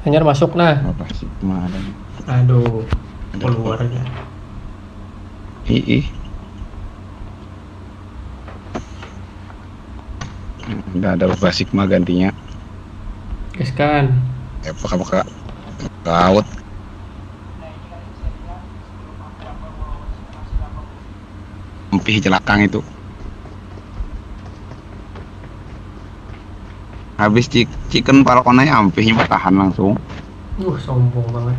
Anyar masuk nah. Apa sih kemarin? Aduh, Ada keluar aja. ih, udah ada berubah Sigma gantinya. Guys kan. Apakah laut empih jelakang itu. Habis chicken palkonanya ampihnya bertahan langsung. Sombong banget.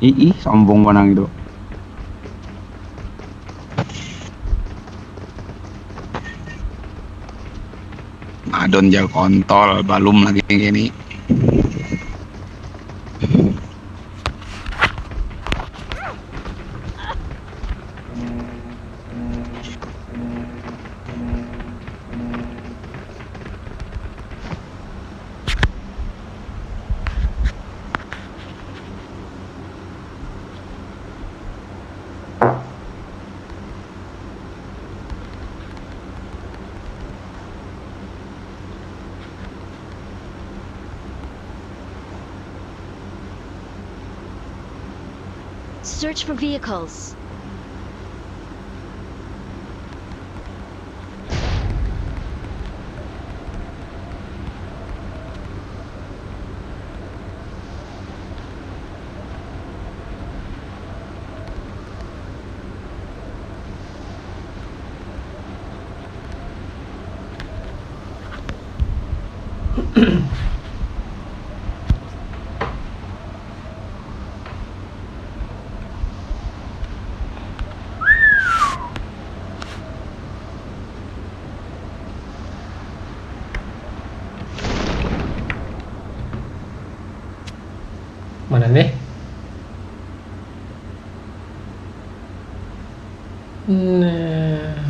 Ih, sombong banget itu. Adon jago kontol, balum lagi gini. Search for vehicles. Mana nih? Nah.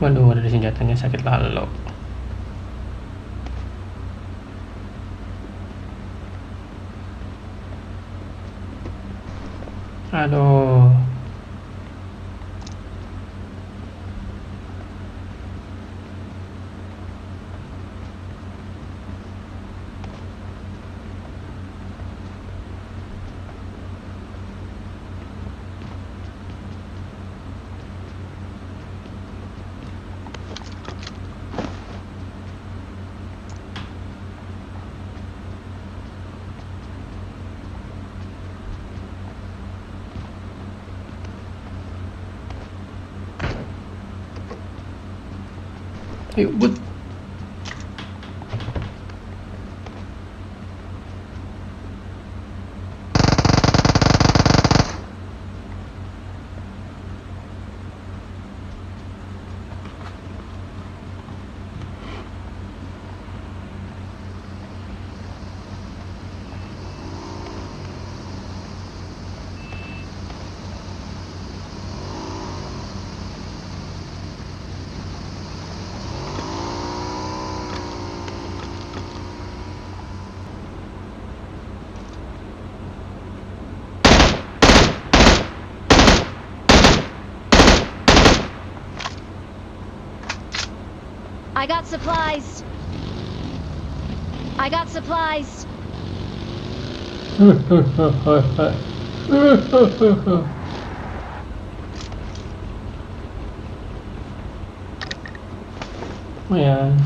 Waduh, ada senjatanya sakit lalu. Aduh. Yuk, but. I got supplies. I got supplies. Lumayan.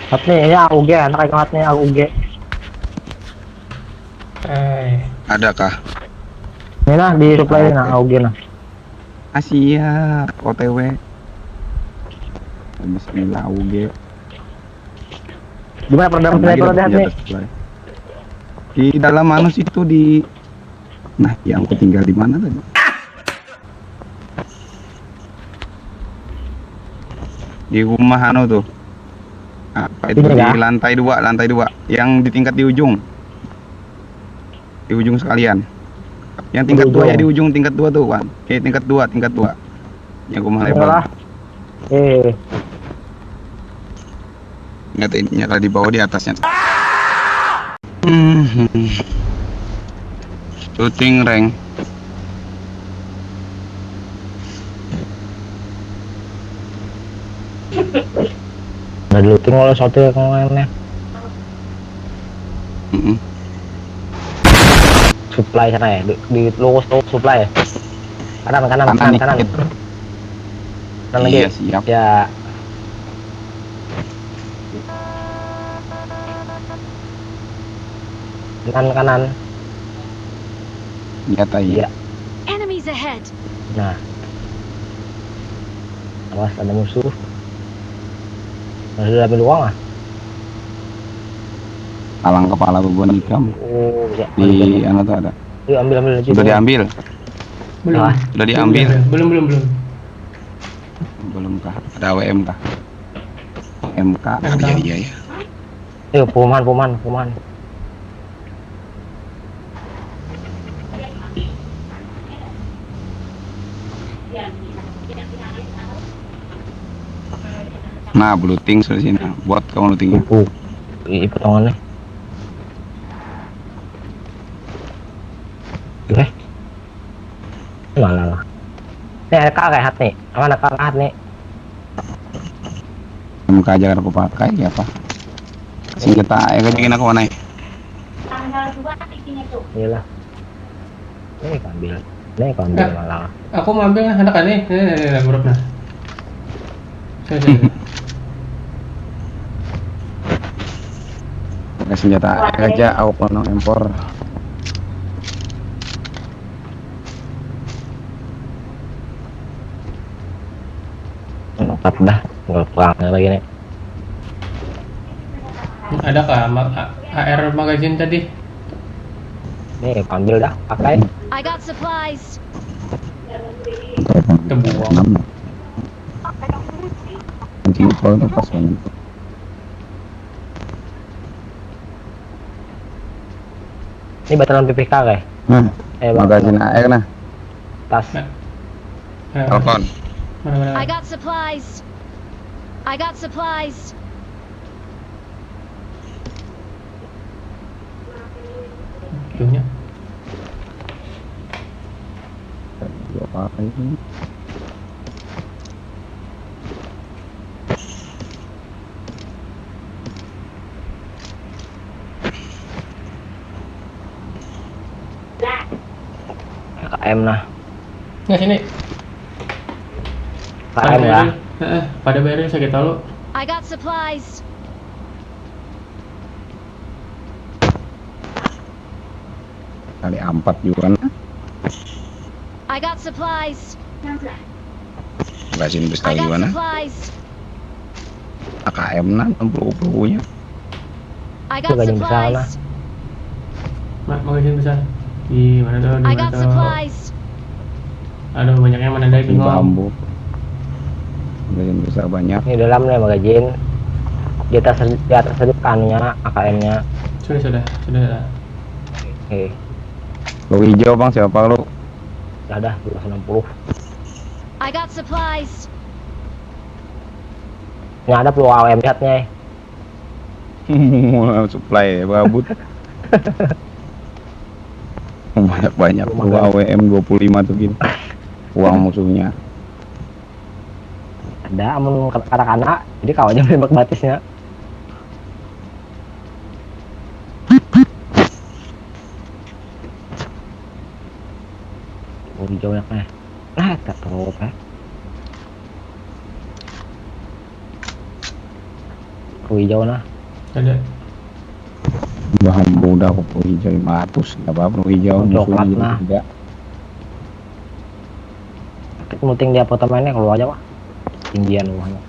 Hat nih, ini AUG, anak kayak hat nih AUG. Adakah? Ini nah di supply nah AUG nah. Ah siap, OTW. Bismillah UG. Gimana peredam sniper ada hat nih? Di dalam manus itu di. Nah, yang aku tinggal di mana tadi? Di rumah anu tuh. Apa itu Ini di kah? lantai 2, yang di tingkat di ujung. Di ujung sekalian. Yang tingkat Di 2 ya ujung. di ujung tingkat 2 tuh, Wan. Tingkat 2. Yang rumah Lah. lebar. Nyata di bawah di atasnya. Shooting rank. Nah dulu tuh kalau satu ya kemana? Supply sana ya, di logo supply ya. Kanan. Kanan. Kanan lagi. Iya, siap. Ya. Kanan. Nyata iya. Enemies ahead. Nah. Awas ada musuh. Masih ambil uang ah? Alang kepala beban ikam. Oh, bisa. Di anu tuh ada. Yuk ambil aja. Sudah diambil. Belum. Ah. Sudah diambil. Belum. Kah? Ada WM kah? MK. Iya. Yuk puman. Nah, bluting sudah sini. Buat kamu blutingnya. Potongannya. Malah. Ini ada kayak hat nih. Mana hat nih? MK aja kan aku pakai ya apa? Senjata ya kajian aku naik. Iyalah. Ini kambil malah. Aku mau ambil anak nih. Nih, buruk nah. Pakai senjata aja aku no impor. Lengkap dah, nggak kurangnya lagi nih. Ada kah AR magazine tadi? Nih ambil dah, pakai. I got supplies. Kebuang. Anjing kalau itu pas banget. Ini batalan PPK kayak. Magazin AR nah. Tas. Telepon. I got supplies. Videonya. Apa ini? KM nah. Nggak sini. KM lah. Pada barrel sakit tahu. I got supplies. Kali 4 juga nah. I got supplies. Magazin besar I got gimana? supplies. AKM nah 60 nya. I got Itu gajian besar lah. supplies. Magazine besar. Di mana tuh? I got supplies. Aduh, banyaknya mana ada Di bingung. bambu. Magazin besar banyak. Ini dalam nih magazin. Di atas sedikit kanunya, AKM-nya. Sudah. Oke. Lu hijau bang siapa lu? Dah 260. I got supplies. Ini ada peluru AWM lihatnya. Supply babut. Banyak peluru AWM 25 tuh gini. Uang musuhnya. Ada amun kata-kata jadi kawannya nembak batisnya. Hijau ya kan? Nah, tak tahu apa. hijau nah. Ada. Bahan udah kok hijau 500 nggak apa-apa hijau Coklat, musuhnya nah. tidak. Muting di apartemennya keluar aja pak. Tinggian rumahnya.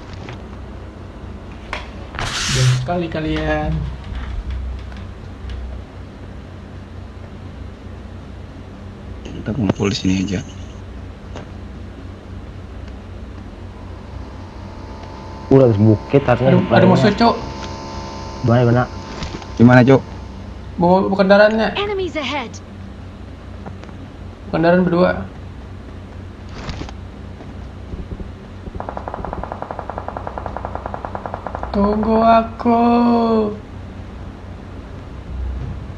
Jam sekali kalian. Kita kumpul di sini aja. Udah di bukit artinya. Ada musuh, Cok. Benar. Gimana, Cuk? Bawa kendaraannya. Enemies ahead. Kendaraan berdua. Tunggu aku.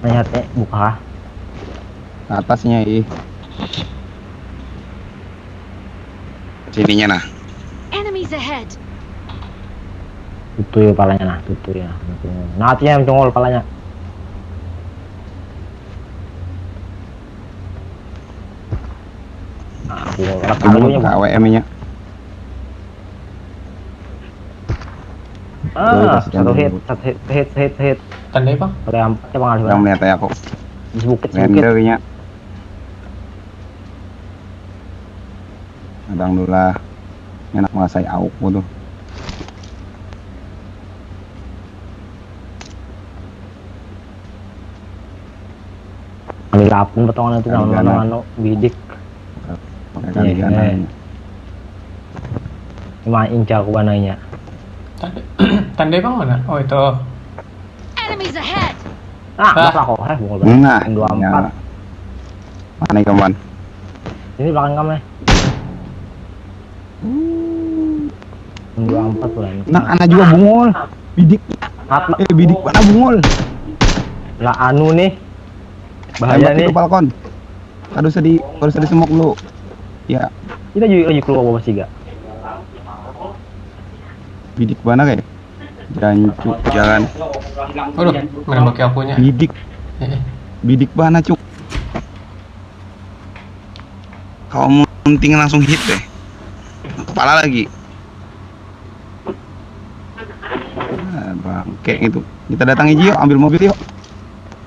Lihatnya buka. Atasnya sininya nah. Enemies ahead. Tutup ya palanya nah, tutup ya. Nah hatinya yang congol palanya. Nah, Itu AWM nya. Satu hit. Tandai, Bang. Oleh ampatnya bang Ali. Yang melihat ya kok. Di bukit. Rendernya. Adang dulu lah. Enak menguasai AUK tuh. Kali lapun potongan itu nano bidik. Pakai kali kanan. Lima inca aku bananya. Tandai, Bang, mana? Oh, itu. Enemies ahead. Nah, kok bunga Nah, 24. Mana kawan? Ini belakang kamu ya. 24 bulan. Nah, anak juga bungol. Bidik. Bidik mana bungol? Lah anu nih. Bahaya Tembak nih. itu balkon. Harus di semok dulu. Ya, Kita juga lagi keluar bawah tiga. bidik mana kayak? Jangan. Aduh, menembaki akunya. Bidik. Bidik mana cuk? Kalau mau penting langsung hit deh. Kepala lagi. Nah, bangke itu. Kita datangi yuk, ambil mobil yuk.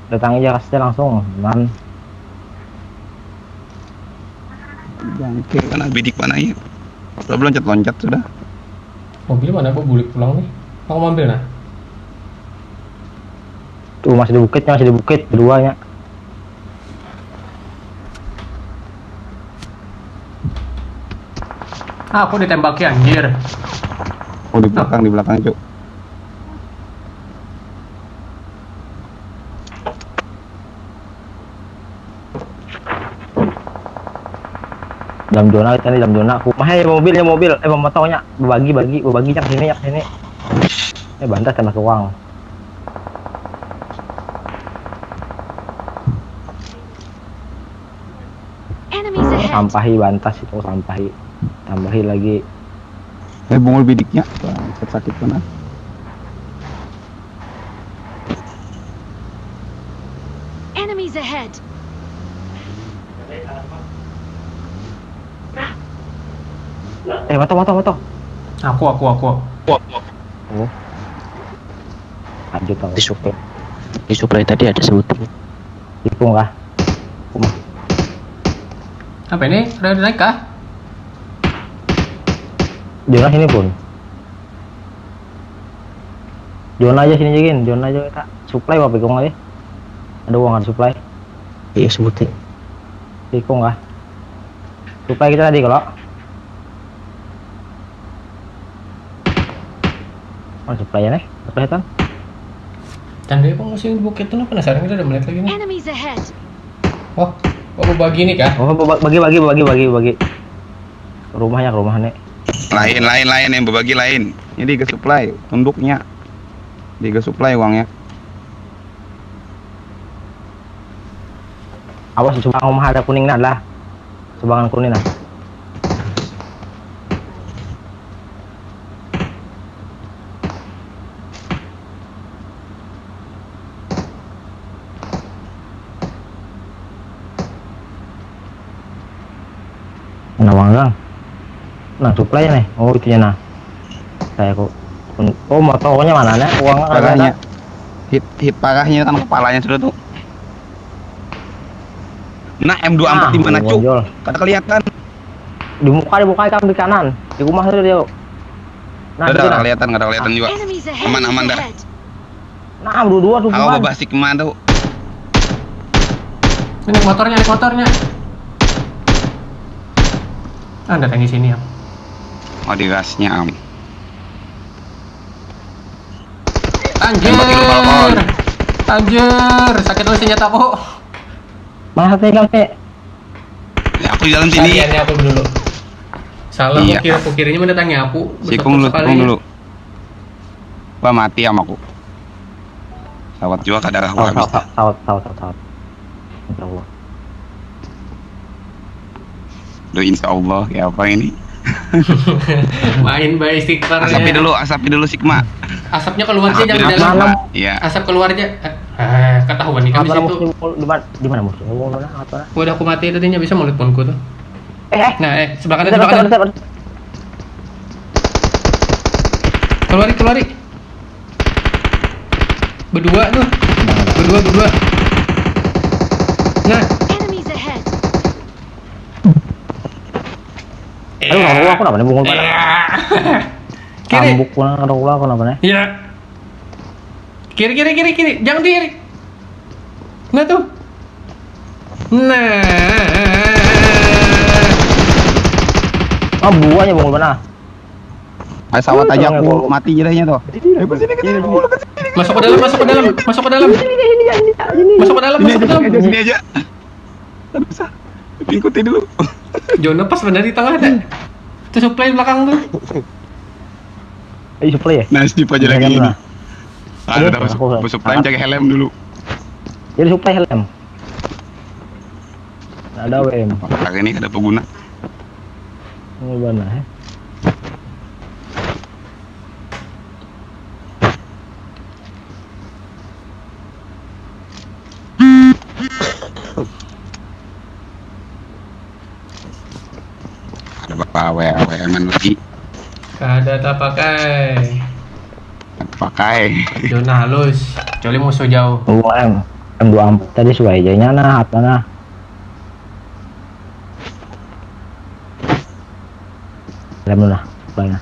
Datang aja kasih langsung, man. Bangke mana bidik mana ya? Udah loncat sudah. Mobil mana? Aku bulik pulang nih. Aku mau ambil, nah. Tuh masih di bukit keduanya. Aku ditembaki, anjir. Oh, di belakang cuk. Dalam zona kita nih, dalam zona. Mahal mobil. Motornya berbagi yak sini. Bantas tembak uang. Enemies ahead. Sampahi bantas itu sampahi. Tambahi lagi. Bungul bidiknya. Sakit mana? Enemies ahead. Motor. Aku. Oh. Lanjut tau. Di supply tadi ada sebutin. Tikung kah? Apa ini? Udah naik kah? Zona sini pun. Zona aja sini jagin, zona aja kita. Supply apa pikung aja? Ada uang ada supply. Iya sebutin. Pikung kah? Supply kita tadi kalau. Mana supply-nya nih? Kelihatan? Tandai, Bang, masih di bukit tuh. Penasaran kita udah menit lagi nih. Enemies ahead. Oh, bagi ini kah? Oh, bagi. Rumahnya. Lain yang berbagi lain. Ini ke supply tunduknya. Di ke supply uangnya. Awas di sebelah rumah ada kuning lah. Sebangan kuning lah. Nah, supply nih. Oh, itunya nah. Saya kok Oh, motornya mana nih? Uangnya kagak ada. Parahnya. Hit parahnya kan kepalanya sudah tuh. Nah, M24 di mana, Cuk? Bonjol. Kada kelihatan. Di muka kan di kanan. Di rumah itu dia. Nah, Ada di sana. kelihatan, ada kelihatan juga. Enemies ahead. Aman dah. ahead. Nah, dua-dua tuh. Kalau bukan. babasik kemana tuh? Ini motornya, naik motornya. Ah, datang di sini ya. Oh, di gasnya am. Anjir. Tembak di balkon. Anjir, sakit lu senjata aku. Mana sih kamu? Ya, aku di dalam sini. Kalian aku dulu. Salah, Iya. aku kirinya mendatangi aku. Sikung dulu. Wah, mati am aku. Sawat juga kadang aku habis. Saut. Insya Allah. Duh, insya Allah kayak apa ini? Main by istighfar. Asapi dulu Sigma. Asapnya keluar aja, Asapi jangan di dulu, dalam. Sigma. Iya. Asap keluar aja. Ketahuan nih kan di Apa situ. di mana musuh? Mana? Apa? Udah aku mati tadinya, bisa mulut ponku tuh. Nah, sebelah kanan, Ada, sebelah kanan. ada. Keluari. Berdua tuh. Berdua. Nah, Enemies ahead. Aduh, aku kenapa nih bungul mana? Kiri. Cambuk aku kenapa nih? Iya. Kiri. Jangan kiri. Nah tuh. Nah. Oh, buahnya bungul mana? Ayo sawat aja aku mati jadinya tuh. Kesini dulu. Masuk ke dalam. Masuk ke dalam. Sini aja. Aduh, bisa. Ikuti dulu. Jono pas benar di tengah ada. Itu supply belakang tuh. Ayo supply ya? Nah, sip aja lagi ini. Aduh, Ada aku- masuk plan jaga helm dulu. Jadi supply helm. Ada WM. Kali ini ada pengguna. Ini mana ya? Ada bapak WM lagi. Ada tak pakai. Pakai. Jono halus. Kecuali musuh jauh. UM M24 tadi sesuai jadinya nah apa nah? Helm dulu nah, supply nah.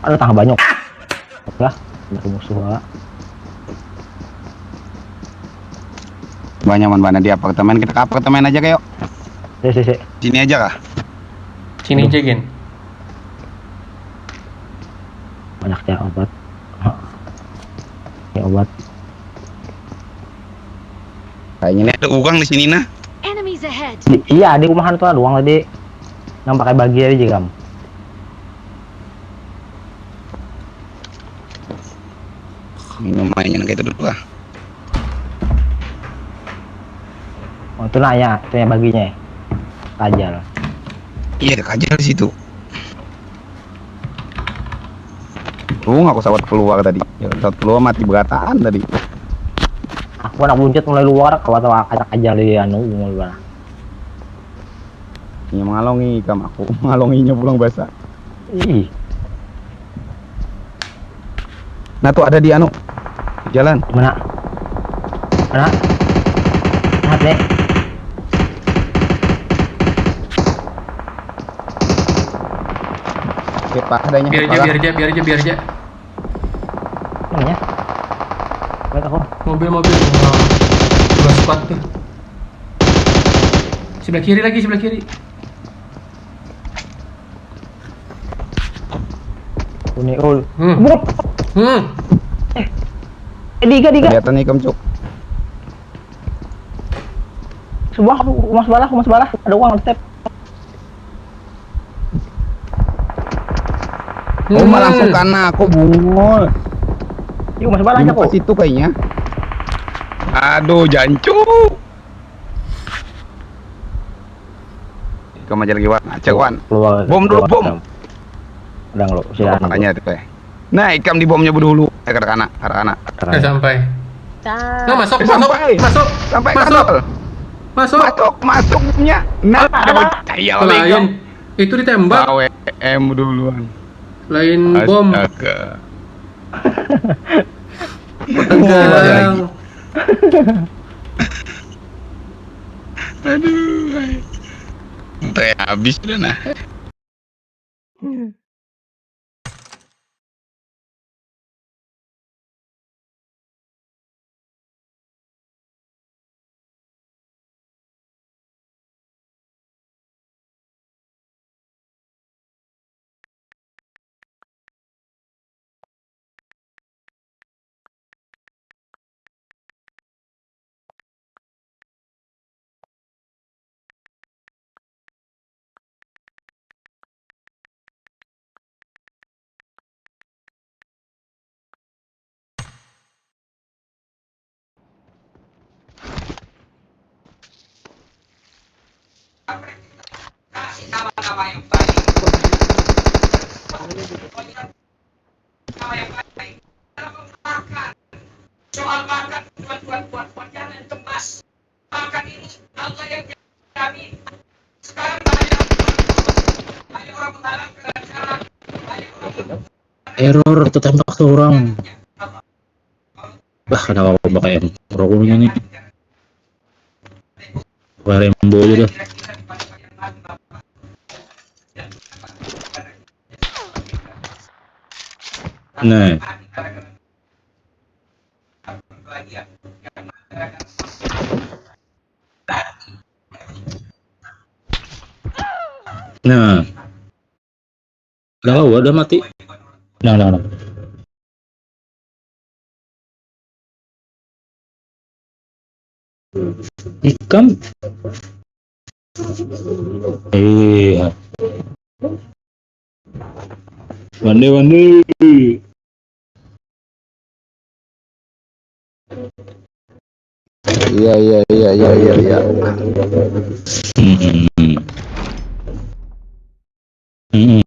Ada tangga banyak. Lah, ada musuh lah. Banyak mana di apartemen, kita ke apartemen aja kayak. Si. Sini aja kah? Sini aja, Gen. Banyak ya obat. Ini obat. Kayaknya ini ada uang di sini nah. Enemies ahead. Iya, di rumahan tuh ada uang tadi. Yang pakai bagi aja kamu. Minum mainan kayak itu dulu lah. Oh, itu nanya, itu yang baginya. Kajal. Iya, ada kajal di situ. Aku sawat keluar tadi. Ya, sawat keluar mati berataan tadi. Aku anak buncit mulai luar kalau tahu kacak kajal di anu mulai. Ini mengalongi kam aku, mengalonginya pulang basah. Ih, Nah tuh ada di anu jalan. mana? Mana? Lihat deh. Oke pak, adanya. Biar aja. Namanya? Lihat aku. Mobil. Dua squad tuh. Sebelah kiri. Uniul. Hmm. Buk. Diga. Kelihatan nih Cuk. Sebuah rumah sebelah. Ada uang step. Oh malah langsung kanan aku bungul. Yuk rumah sebelah Di aja muka kok. situ kayaknya. Aduh jancu. Kamu aja lagi wan, acak wan. Keluar. Bom dulu, bom. Udah ngeluh, silakan. Makanya tuh ya. Nah ikam di bomnya dulu. Ke kanan. Udah sampai. Nah, masuk. Sampai kanal. Masuk. Masuk bomnya. Nah, ada percaya Pelayan. Itu ditembak. Bawe. M duluan. Lain bom. Astaga. Tegang. Aduh. Sampai habis udah nah. Error tertembak tuh orang. Bah, kenapa pakai rokoknya nih? Pakai Rembo aja dah. Nah. Nah. Udah mati. Nah. Ikan. Iya. Mandi. Iya.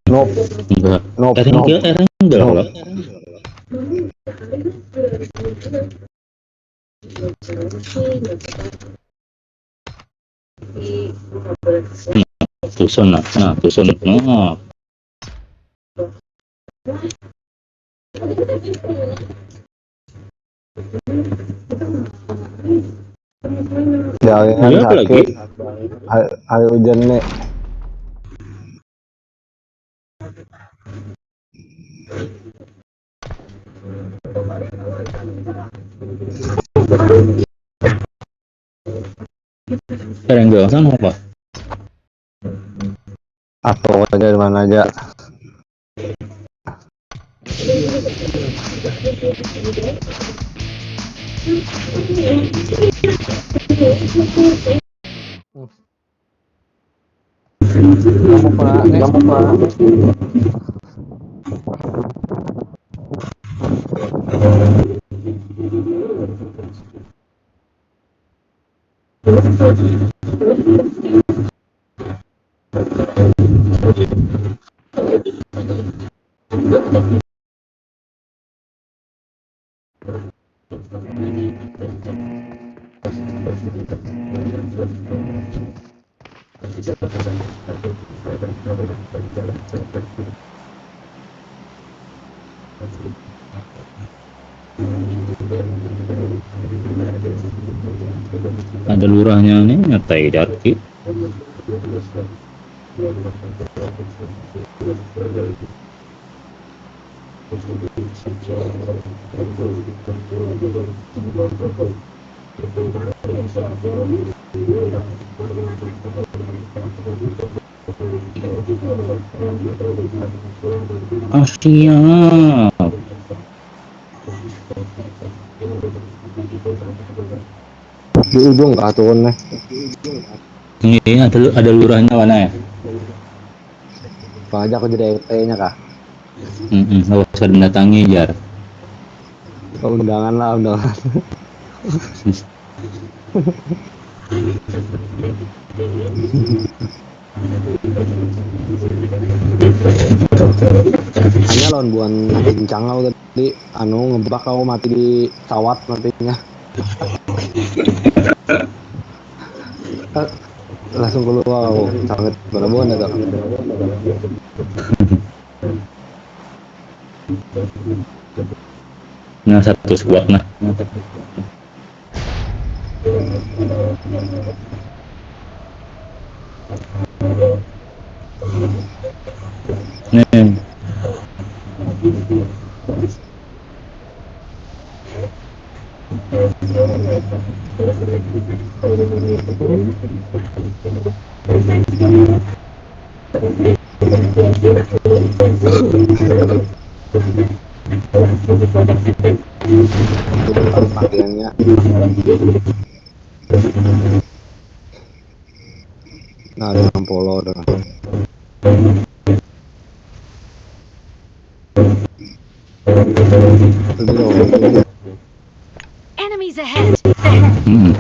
Nope. Enggak. Nope. Enggak lah. Tuson. Nah. Jangan Iya, apa lagi? sakit. Ayo hujan nih. Enggak sana apa? Atau aja di mana aja. Ada lurahnya nih, nyatai daki. Siap. Di ujung kah turunnya? Ini ada lurahnya mana ya? Bang aja aku jadi RT-nya kah? Nggak usah mendatangi jar. Undangan lah, undangan. Hanya lawan buan bincang kau tadi, ngebak kau mati di cawat matinya. langsung keluar aku sangat benar-benar ada. Nah, satu squad nah. Nih. Depan pakaiannya nah ada yang polo dah. Lebih dong. Enemies ahead! Hmm.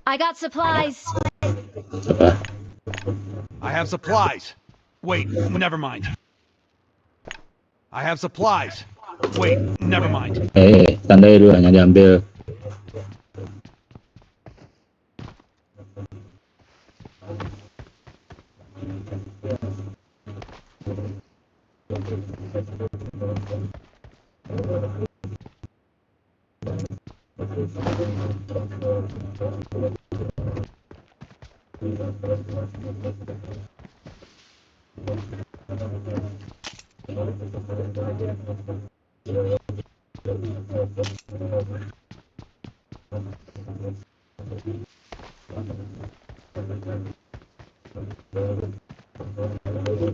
I got supplies! Apa? I have supplies. Wait, never mind. I have supplies. Wait, never mind. Tandai dulu hanya diambil.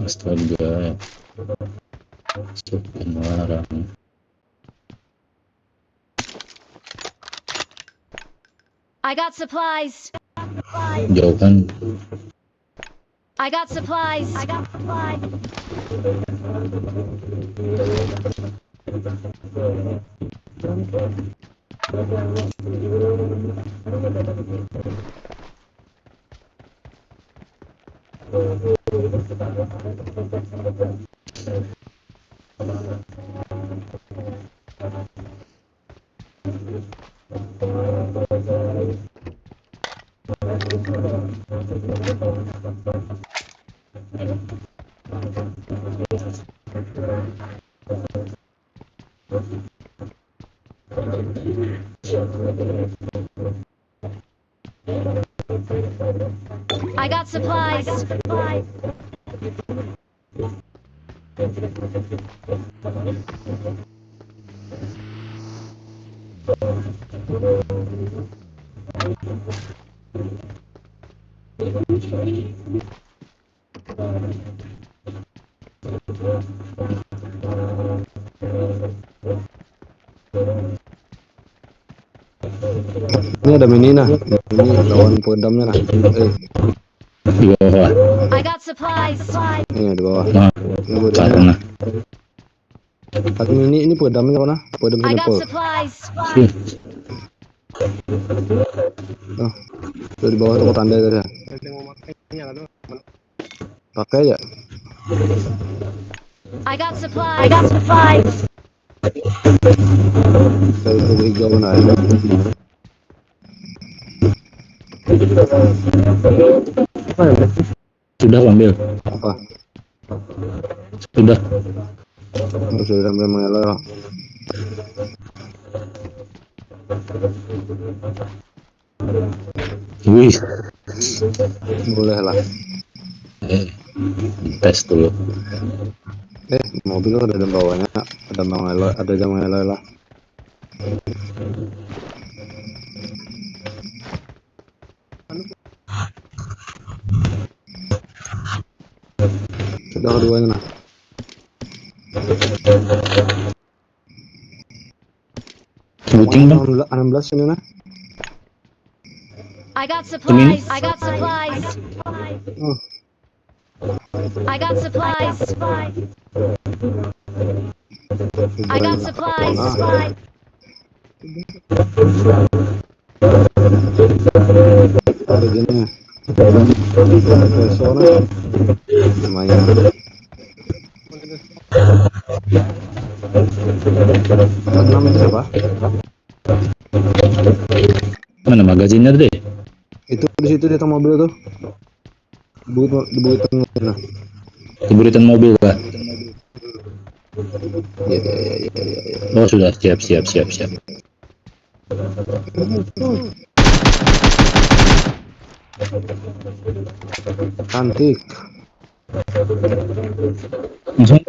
Astaga. Sebenarnya. I got supplies! Jauh kan? I got supplies! I got supplies! I got supplies! Ini ada mini nah. Ini lawan pedamnya nah. Di bawah. I got supplies! Ini di bawah. Nah, Ini pedamnya. karena. Satu mini ini pedamnya mana? Pedam I got sniper. supplies! Oh, tuh di bawah toko tanda tadi. Pakai ya? I got supplies! I got supplies! Saya itu hijau mana ada? Sudah ambil. Apa? Sudah. Sudah sampai mengelola. Wih. Boleh lah. Tes dulu. Mobil ada di bawahnya, ada mengelola, ada jam mengelola. Sudah keduanya nah. Booting dong. 16 ini nah. I got supplies! I got supplies! Oh, I got supplies. I got supplies. Ada gini. Persona. Lumayan. Enam itu siapa? Mana magazinnya tuh deh? Itu di situ di atas mobil tuh. Di bawah tengah. Nah. Keburitan mobil kah? Ya. Oh sudah, siap. Cantik. Langsung.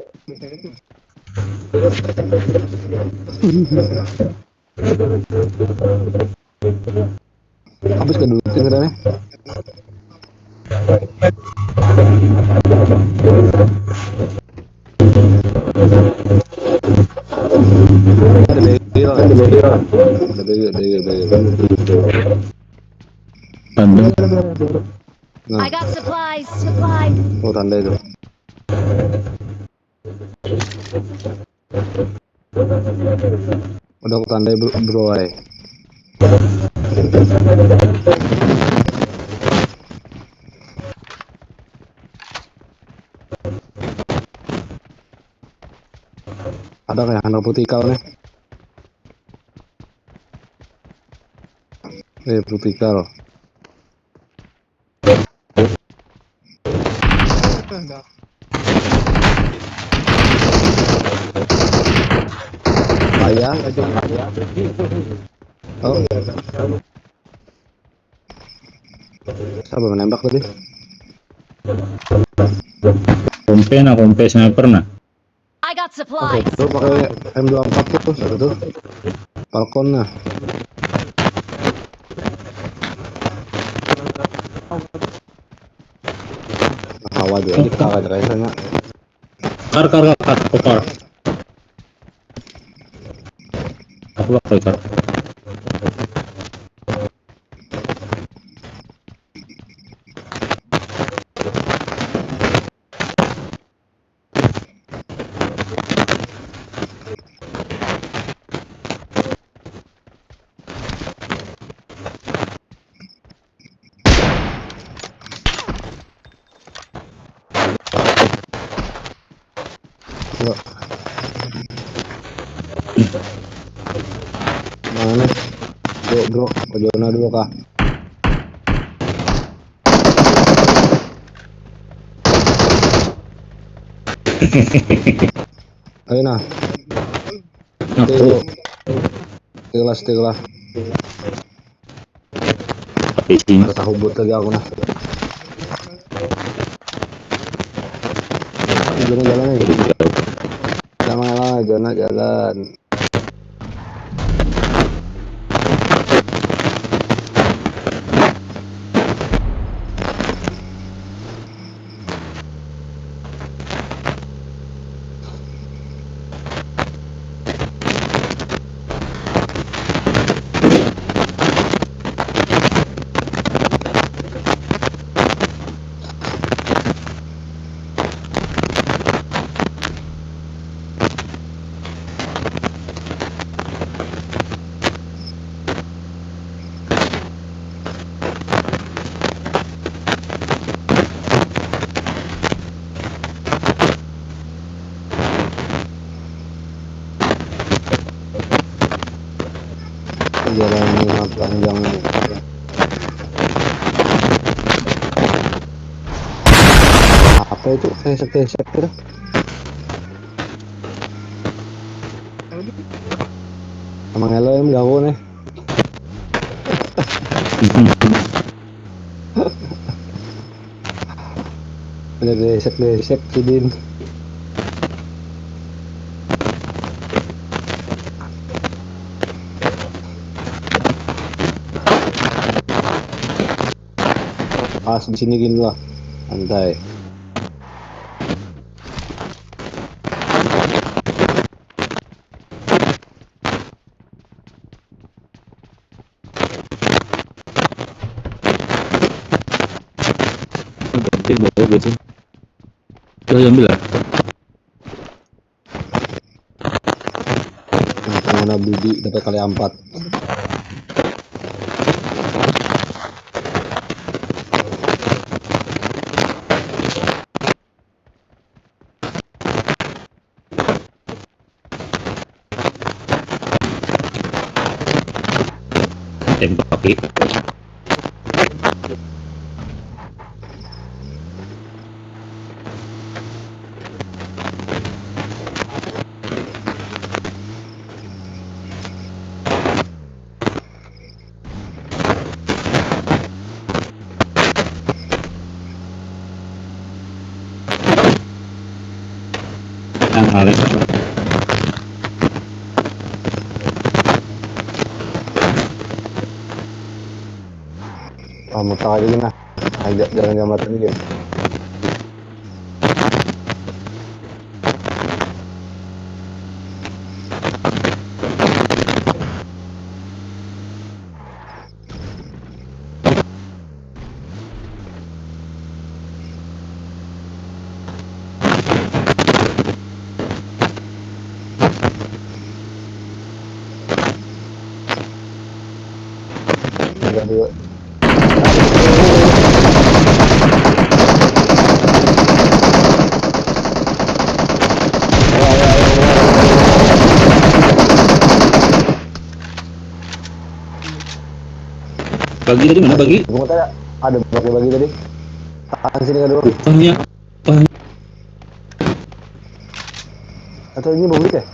Habis kedudukin katanya. Ada begil. Ada begil. Bandung. Nah, I got supplies. oh tanda itu. Udah aku tandai bro, ay. Ada kayak handal putih kau nih. Putih kau. Ayah. Oh. Siapa menembak tadi? Kompe sniper nah. I got supplies. Tuh pakai M24 tuh, satu tuh. Falcon nah. Awal juga di kakak rasanya. Kar. Aku pakai kar. Mana nih? Bro, ke zona dulu kah? Ayo nah. Aku Tegelas. pakai sini. Ada tahu buat lagi aku nah. Jalan nih. Jalan. Jalan ini panjang ini. Apa itu? Kesek gitu. Emang helm gawo nih. Ada gesek sidin. Pas di sini gini lah, santai. Udah ambil lah. Mana Budi dapat kali 4. Tembak kaki. Yang Alex. Muter aja gini nah. Jangan gambar ini gitu. Tiga dua. Bagi tadi mana bagi? Gua mau tanya, ada bagi tadi. Tahan sini kan dulu. Pahnya. Atau ini publik ya?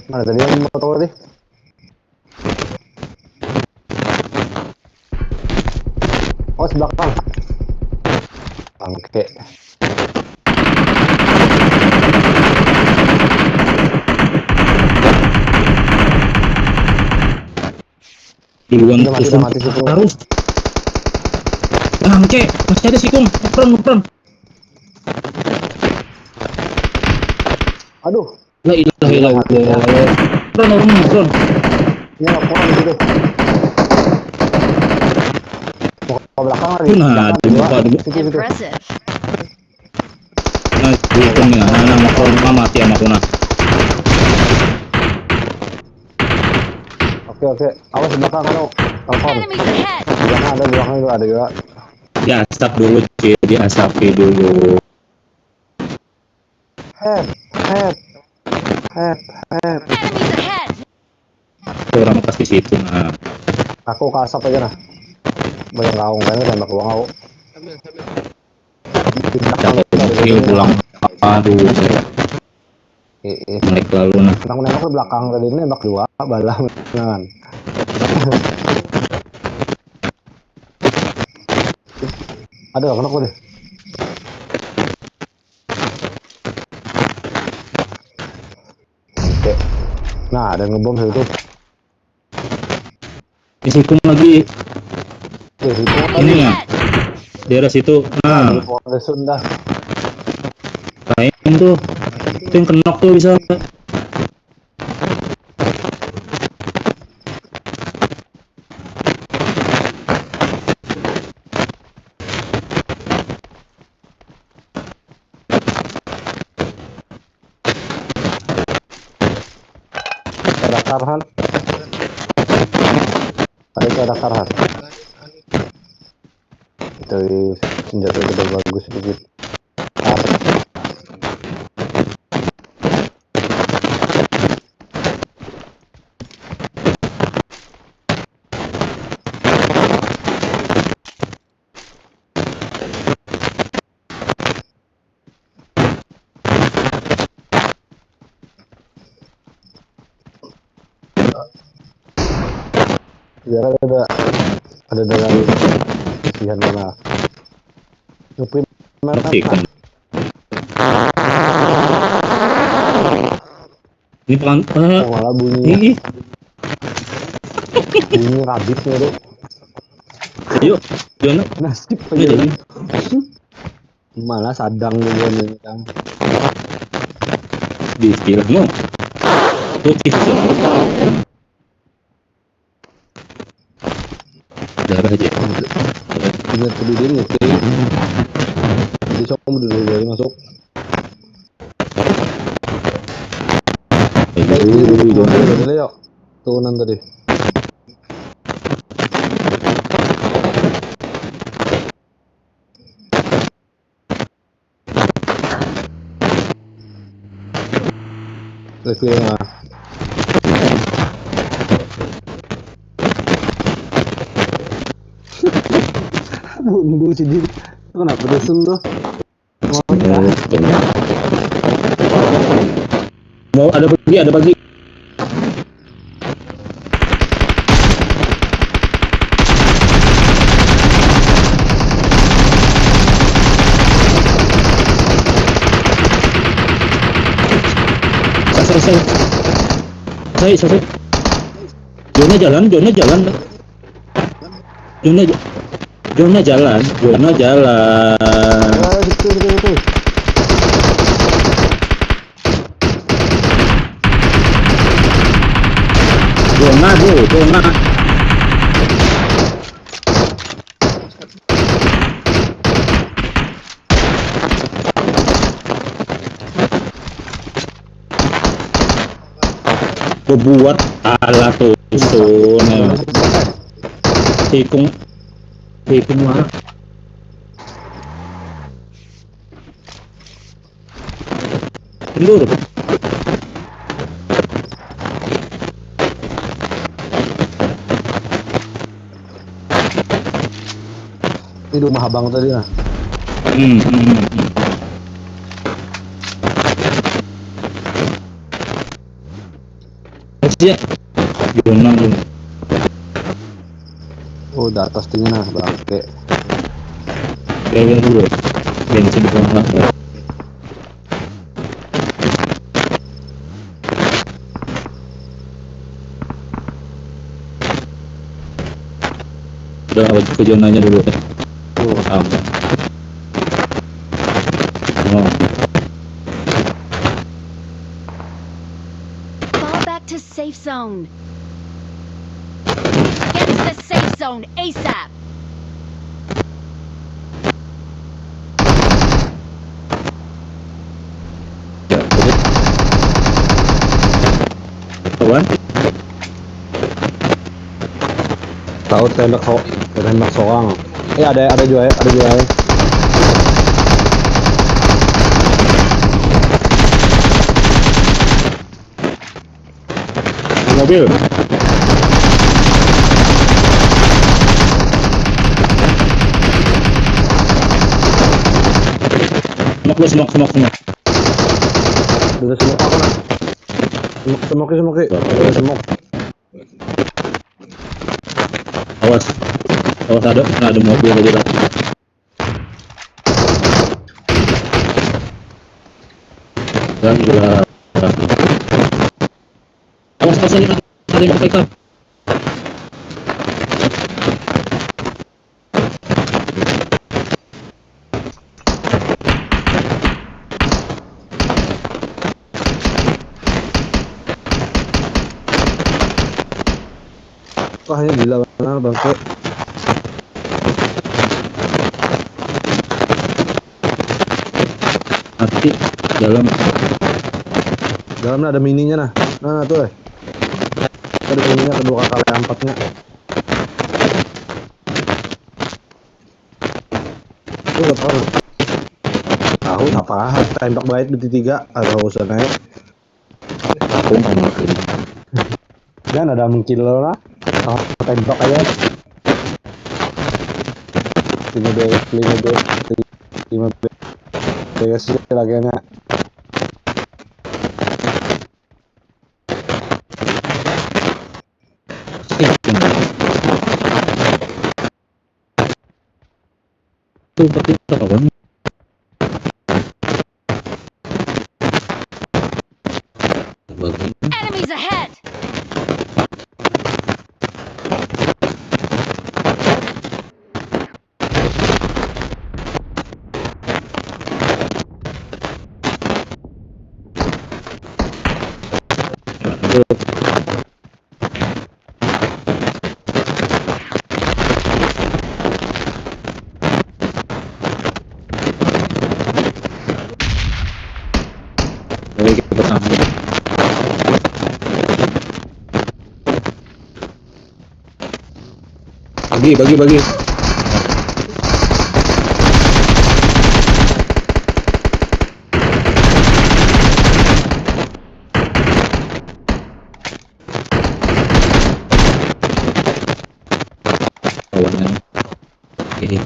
Mana tadi yang motor tadi? Oh, sebelakang. Bangke. Duluan Udah mati sih, Kung. harus. Bangke, masih ada sih Kung. Ngepron. Aduh, La ilaha illallah. Ngepron. ini laporan di situ. Mau ke belakang lagi. Nah, di muka dulu. Situ. Impressive. Nah, itu nih, anak ngepron mati sama aku nah. Oke. Awas di belakang kan. Telepon. Enemies ahead. Jangan ada di belakang itu ada juga. Diasap dulu, Ci. Diasapi dulu. Head. Enemies ahead. Orang pasti situ nah. Aku ke asap aja nah. Banyak kaung kan tembak gua ngau. Di belakang Dapat ada mobil pulang. Aduh, naik lalu nah. Aku nembak ke belakang tadi ini nembak 2 balah jangan. Aduh, kenapa deh? Oke. Nah, ada ngebom situ. Di situ lagi. Situ Ini ya. Daerah situ. Nah, ada Sunda. kain tuh. Itu yang kenok tuh bisa. Ada Karhan. Ada Karhan. Itu senjata udah bagus sedikit. Ya ada dari pilihan mana? Ngeprint mana? Bersihkan. Ini pelan. Oh, malah bunyi Ini. rabitnya tuh. Yuk, Jono. Nasib Ayo aja. jalan. Malah sadang juga nih kan. Di istilahmu. Putih. aja. Ingat tadi dia nih. Jadi sok kamu dulu dari masuk. Tadi yuk. Turunan tadi. Review lah. Bundu sih dia. Kenapa desem tuh? Mau ada pagi. Selesai. Zona jalan. Betul. Zona. Buat alat tusun tikung mana dulu Ini rumah abang tadi lah. Siap zona Oh, di atas tinggi nah, bangke. kayak dulu bensin banget. Udah ke zonanya dulu ya. Fall back to safe zone. Get to the safe zone ASAP. Kawan, Tahu tembak soang. Ada juga. mobil. Semok. Udah semok apa nah? Semok. Udah semok. Awas ada mobil lagi lah. Dan gila. Awas ini ada yang pakai. Wah, ini gila benar bangke. Hati Dalamnya ada mininya nah. Nah tuh. Ada mininya kedua kali empatnya. Tuh gak tahu apa tembak baik di tiga ada usah naik. aku makin. Dan ada mengkilo lah. Tembak aja. 5B sih lagiannya. Tuh berarti kawan. Enemies ahead! bagi. Kawanan. Oke.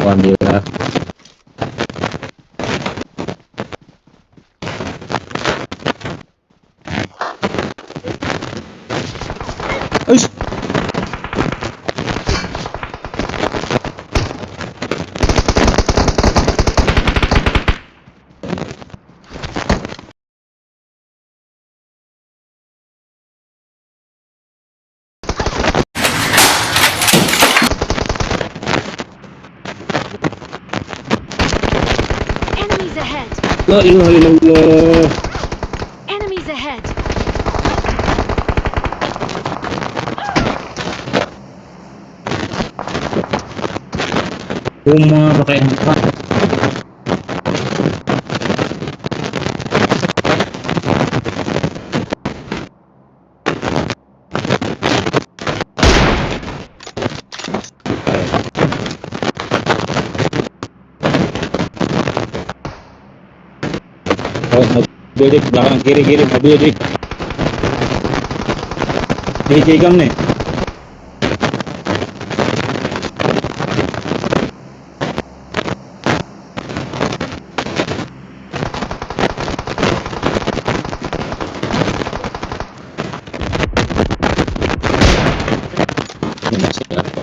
Alhamdulillah. Uish. Enemies ahead! La ilaha illallah. Enemies ahead! Rumah pakai apa? Oh, mobil di belakang kiri mobil di kiri nih. Ini masih apa?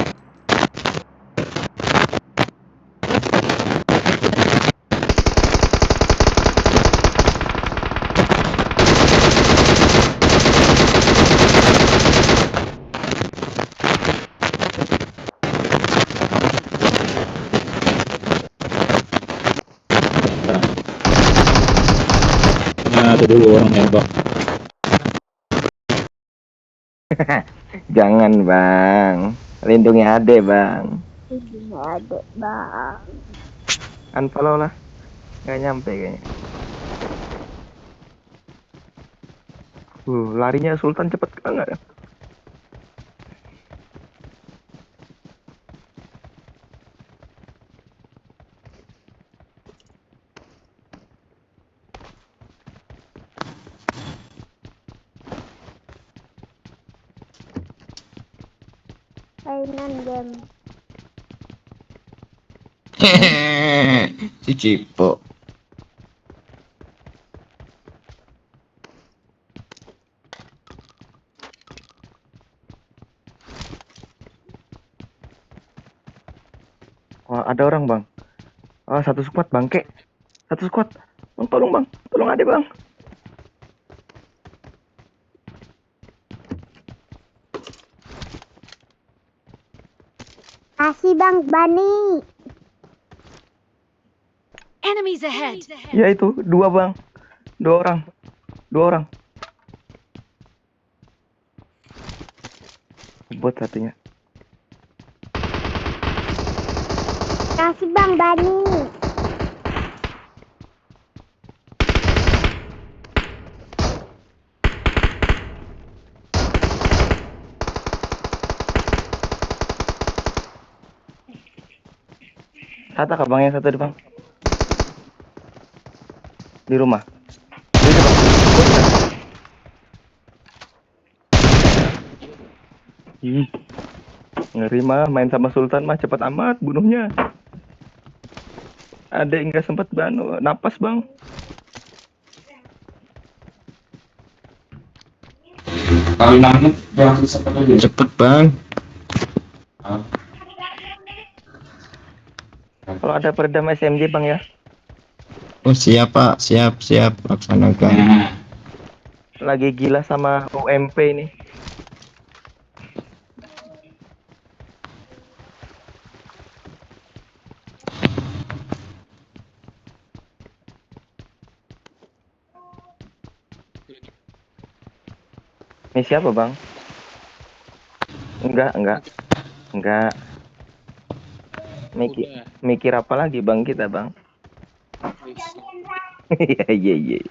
Nah, itu dulu orang nembak. Jangan bang, lindungi ade bang. Unfollow lah, nggak nyampe kayaknya. Larinya Sultan cepet banget ya. Mainan game. Si Cipo. Wah, ada orang bang. Satu squad bangke. Satu squad. Bang, tolong bang. Tolong ade bang. Kasih bang Bani. Enemies ahead! Ya itu, dua bang. Dua orang. Bot satunya. Kasih bang Bani. Kata kak bang yang satu di bang. Di rumah. Ngeri mah main sama Sultan mah cepat amat bunuhnya. Ada yang nggak sempat napas bang. Kali nangkep jangan cepet aja. Cepet bang. Kalau ada peredam SMG bang ya. Oh siap pak, siap laksanakan. Lagi gila sama UMP ini. Ini siapa bang? Enggak. Mikir apa lagi bang kita bang? Iya.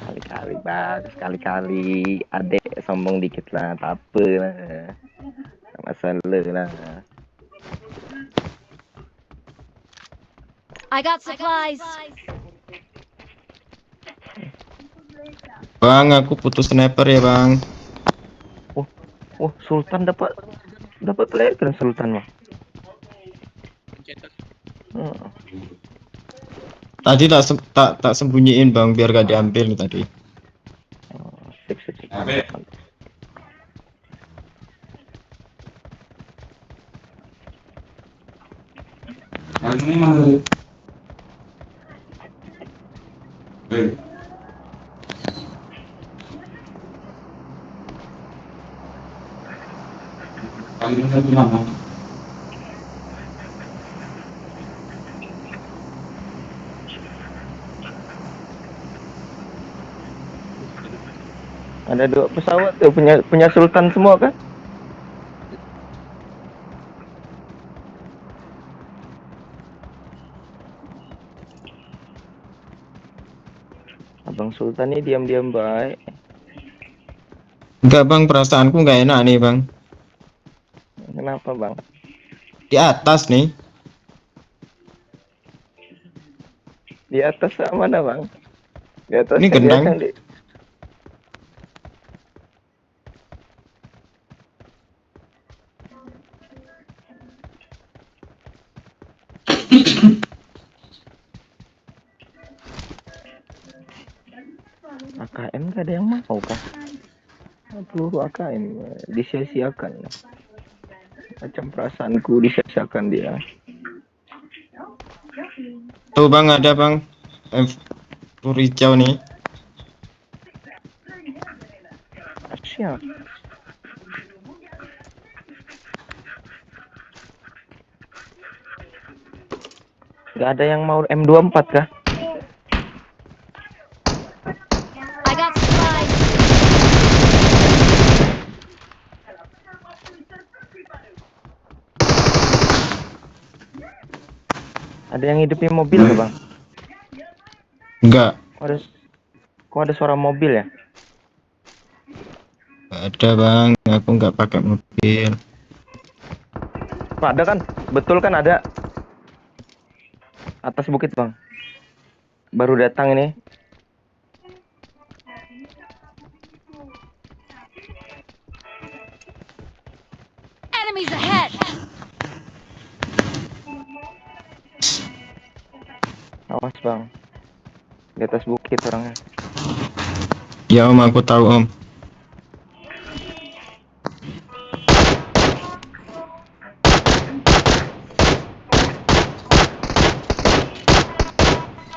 Kali-kali bang, sekali-kali adek sombong dikit lah, tak apa lah, tak masalah lah. I got supplies. Bang, aku putus sniper ya bang. Oh, Sultan dapat player kan Sultan mah. Tadi tak sembunyiin bang, biar gak diambil tadi. Sip. Ada 2 pesawat tuh punya Sultan semua kan? Abang Sultan ini diam-diam baik. Enggak bang, perasaanku nggak enak nih bang. Kenapa bang? Di atas nih. Di atas mana bang? Di atas Ini kan dia gendang. kan di... AKM gak ada yang mau kah? Peluru AKM disia-siakan. Macam perasaanku disia-siakan dia. Tuh bang, ada bang. Peluru hijau nih. Siap. Gak ada yang mau M24 kah? I got supplies. Ada yang hidupin mobil nggak bang? Enggak. Kok ada suara mobil ya? Nggak ada bang, aku nggak pakai mobil. Pak, ada kan? Betul kan ada? Atas bukit bang. Baru datang ini. Enemies ahead. Awas bang. Di atas bukit orangnya. Ya om, aku tahu om.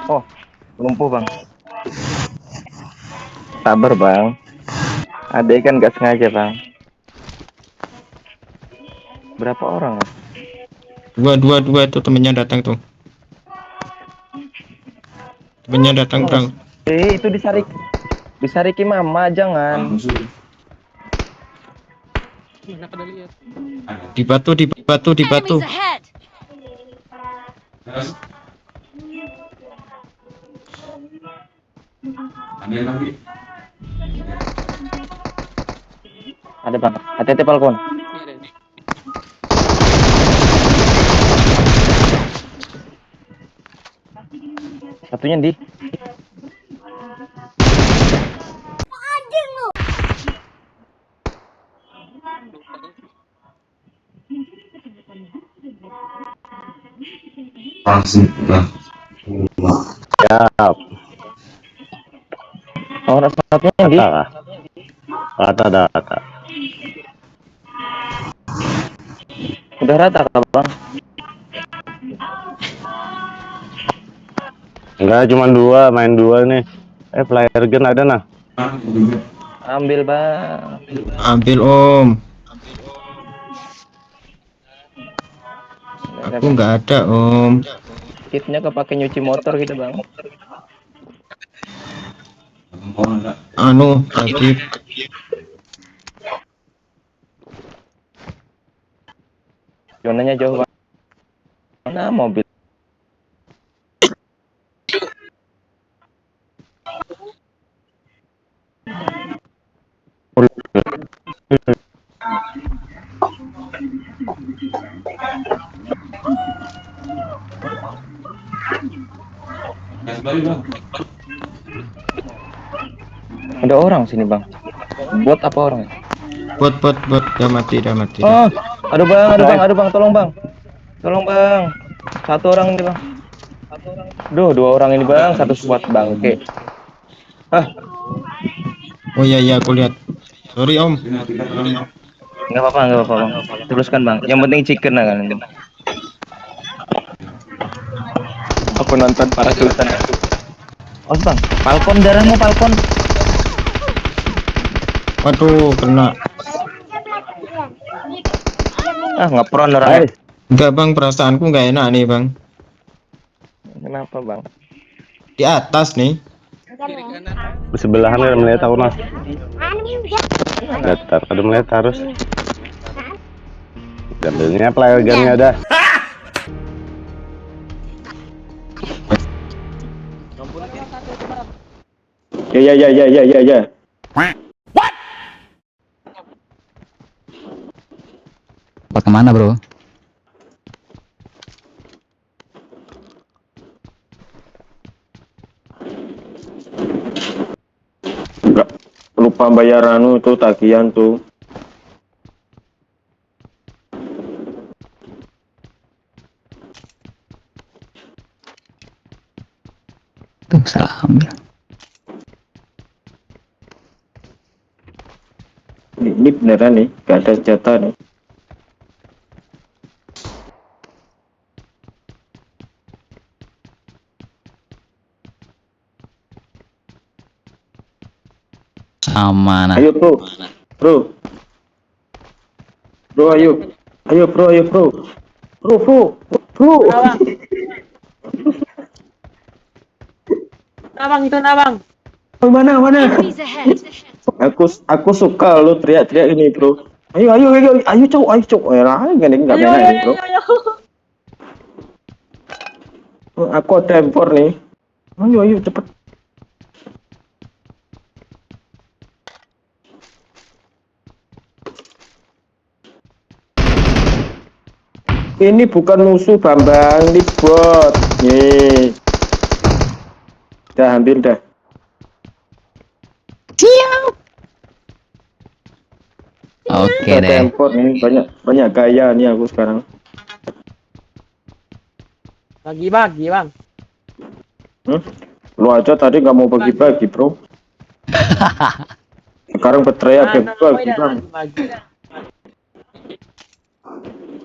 Oh, lumpuh bang. Sabar bang. Ada kan gak sengaja bang. Berapa orang? Dua itu temennya datang tuh. Temennya datang bang. Itu disariki mama jangan. Di batu. Enemies ahead. Ada bang. Hati-hati balkon. Satunya di. Siap. Orang satunya di. Rata. Udah rata kah bang? Enggak, cuma 2, main 2 nih. Player gun ada nah. Ambil bang. Ambil om. Aku nggak ada om. Kitnya kepake nyuci motor gitu bang. Anu tadi Zonanya jauh bang. Mana mobil? Ada orang sini bang. Buat apa orang? buat udah mati Oh, aduh bang, tolong bang. Tolong bang. Satu orang ini bang. Duh, dua orang ini bang, satu squad bangke. Ah, Oh iya aku lihat, sorry om. nggak apa-apa bang. Teruskan bang. Yang penting chicken lah kan. Aku nonton para sultan. Oh bang, Falcon darahmu Falcon. Waduh kena. Ah, ngepron orang. Enggak bang, perasaanku nggak enak nih bang. Kenapa bang? Di atas nih. Sebelahan ada melihat aku mas. Datar, ada melihat harus. Gambarnya player gunnya ada. Ya. Apa kemana bro? Enggak lupa bayar anu tuh tagihan tuh. Tuh salah ambil. Ini beneran nih, gak ada senjata nih. Sama nah. Ayo bro, ayo bro. Abang itu abang. Mana? Enemies ahead. Aku suka lo teriak-teriak ini bro. Ayo cok. Nggak enak nih bro. Aku ada empor nih. Ayo cepet. Ini bukan musuh Bambang, ini bot. Nih. Dah ambil dah. Oke Ada deh. empor nih, banyak gaya nih aku sekarang. Bagi bang. Lu aja tadi nggak mau bagi-bagi bro. Sekarang berteriak bagi bang. Bagi.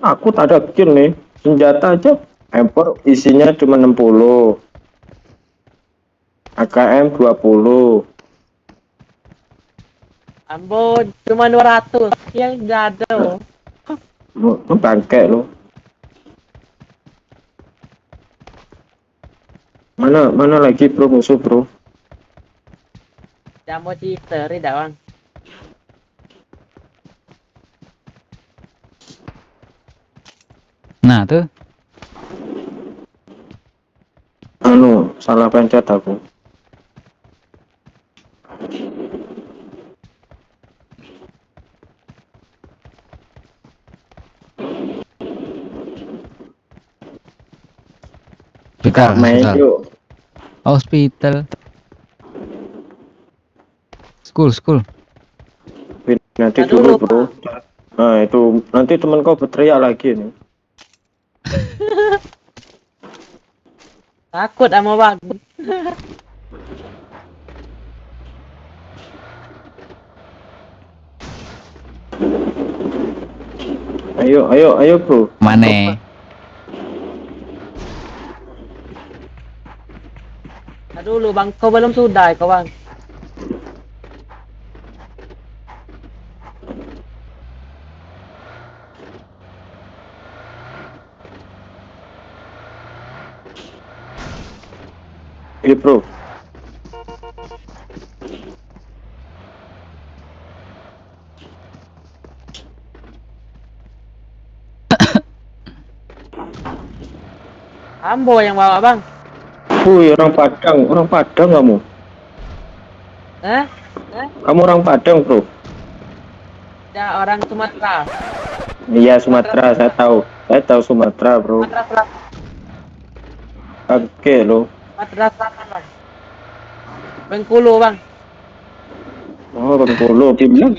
Aku tak ada kill nih. Senjata aja empor isinya cuma 60. AKM 20. Ambon cuma 200. Yang nggak ada loh. Lu bangke lu. Mana lagi bro musuh bro? Yang mau citeri dah bang. Nah tuh. Anu salah pencet aku. Hospital. Hospital. School. Nanti Aduh, dulu lupa. bro. Nah itu nanti temen kau berteriak lagi nih. Takut sama bang. Ayo bro. Mana? Aduh lu bang, kau belum sudah kau bang. Ini bro. Ambo yang bawa bang. Wih, orang Padang kamu. Hah? Kamu orang Padang bro. Ya orang Sumatera. Iya Sumatera, saya tahu Sumatera bro. Sumatera Selatan. Oke lo. Sumatera Selatan bang. Bengkulu bang. Oh Bengkulu, bilang.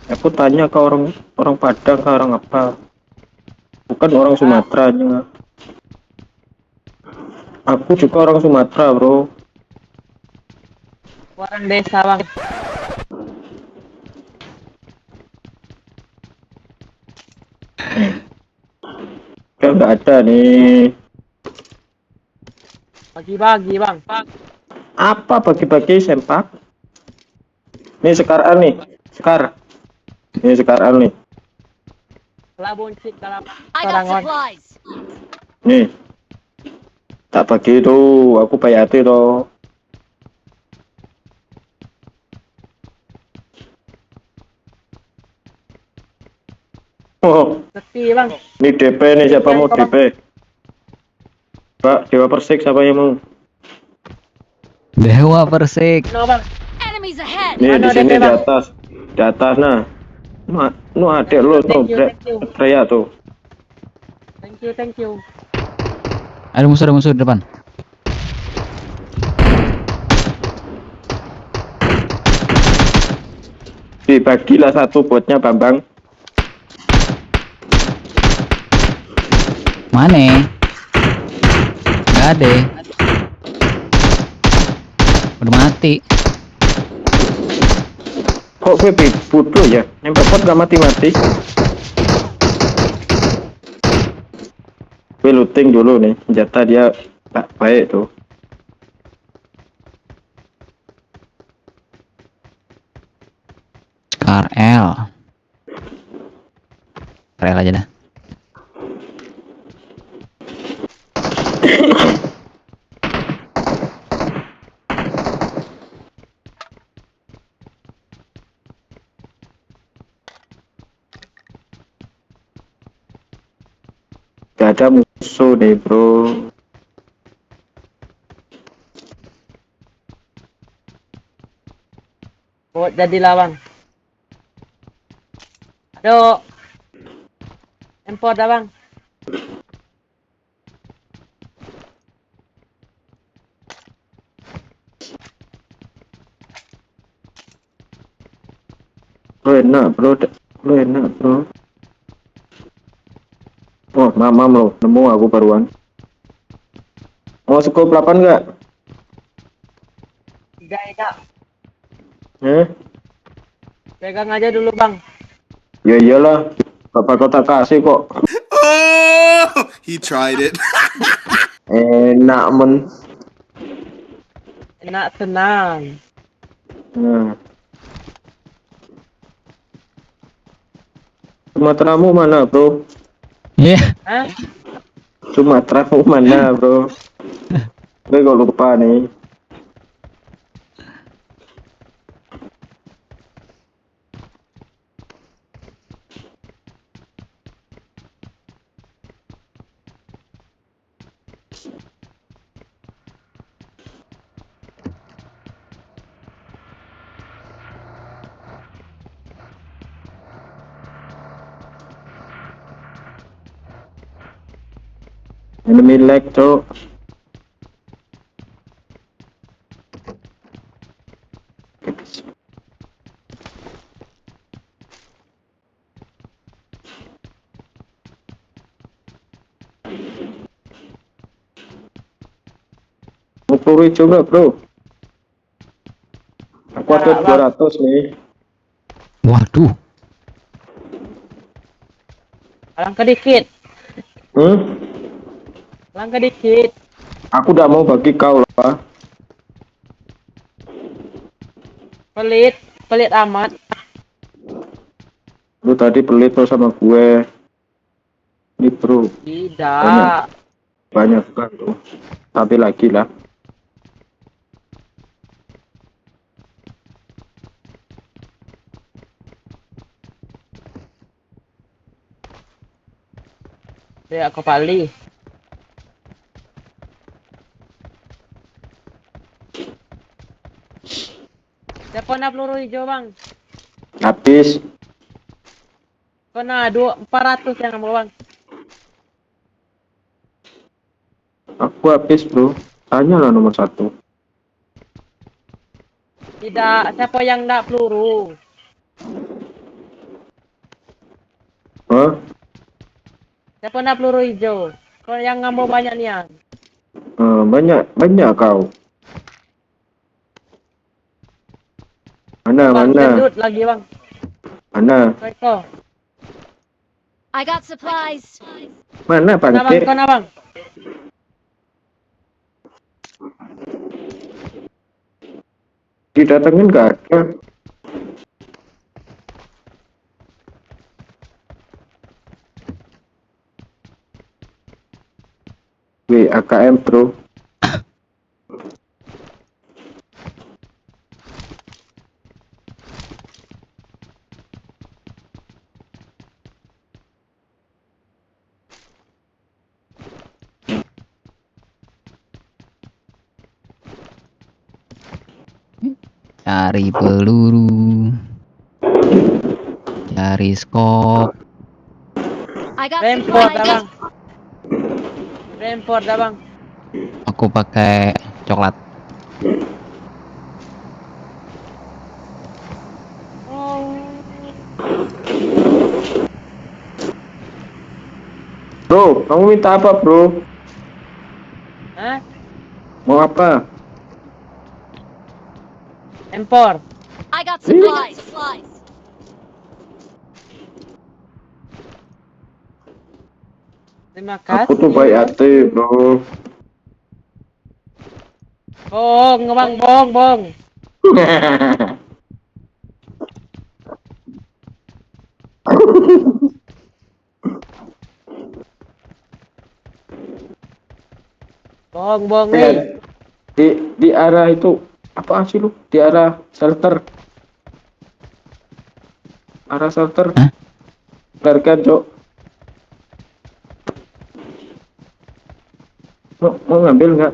Aku tanya ke orang Padang, ke orang apa? Bukan orang Sumateranya. Aku juga orang Sumatera bro. Orang desa bang. Kan nggak ada nih. Bagi-bagi bang. Apa bagi-bagi sempak? Nih sekarang nih, Ini sekarang nih. Labuncit dalam I got Sarangon. supplies. Nih. Tak bagi itu, aku bayati tuh. Oh, Sepi bang. ini DP nih, siapa mau DP? Pak, Dewa Persik siapa yang mau? Dewa Persik. No bang. Enemies ahead. Nih di Mana sini DP, Bang? di atas nah. Nu ada lo tuh, Thank you. Raya tuh. Thank you. Ada musuh di depan. Dibagilah satu buatnya Bambang. Mana? Gak ada. Udah mati. Kok gue bodoh ya? Nembak pot gak mati-mati. Gue looting dulu nih, senjata dia tak baik tuh. KRL. KRL aja dah. Gak ada musuh nih bro. Buat jadilah bang. Aduh. Import dah bang. Lo enak bro. Oh mamam lo, nemu aku baruan. Mau scope 8 gak? Enggak. Pegang aja dulu bang. Ya iyalah, bapak kota kasih kok. Oh, he tried it. Enak men. Enak tenang. Nah. Sumateramu mana bro? Iya. Hah? Sumateramu mana bro? Gue kok lupa nih. Enemy lag cok. Peluru hijau nggak bro? Aku ada 200 nih. Waduh. Langkah dikit. Langkah dikit. Aku udah mau bagi kau lah. Pelit amat. Lu tadi pelit tuh sama gue. Ini bro. Tidak. Banyak kan tuh. Tapi lagi lah. Ya, aku Pali. Siapa nak peluru hijau bang? Habis. Kena 400 yang ambil bang. Aku habis bro. Tanya lah nomor 1. Tidak, siapa yang nak peluru? Hah? Siapa nak peluru hijau? Kau yang ngambil banyak nian. Banyak kau. Mana Bang, mana gendut lagi bang. mana Kau. I got supplies. mana Kena bang, Bangke? kena bang. Didatengin gak ada. AKM bro. Cari peluru, cari skop. I got Remport dah bang. supplies. Remport dah bang. Aku pakai coklat. Bro, kamu minta apa bro? Hah? Mau apa? Remport. I got supplies. Terima kasih. Aku tuh baik hati bro. Bong, bang, bong. Bong nih. Di arah itu apa sih lu? Di arah shelter. Arah shelter. Hah? Biarkan cok. Mau ngambil nggak?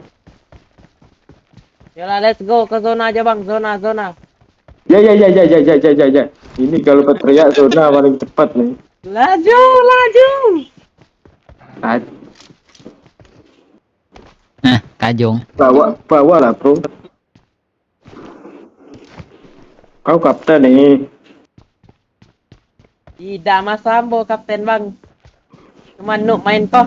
Yalah, let's go ke zona aja bang, zona. Ya. Ini kalau berteriak zona paling cepat nih. Laju. Kajong. Bawa lah bro. Kau kapten nih. Tidak Mas Sambo kapten bang. Cuma nuk main toh.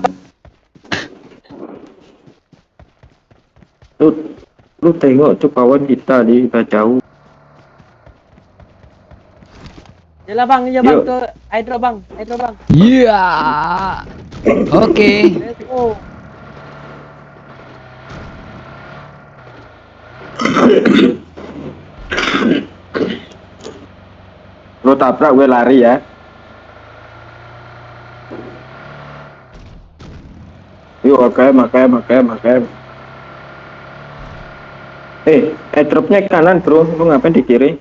Lu tengok tuh kawan kita nih udah jauh. Yalah bang, ya bang Yuk. ke hydro bang. Iya. Oke. Let's go. Lu tabrak gue lari ya. Yuk AKM. Airdropnya kanan bro, lu ngapain di kiri?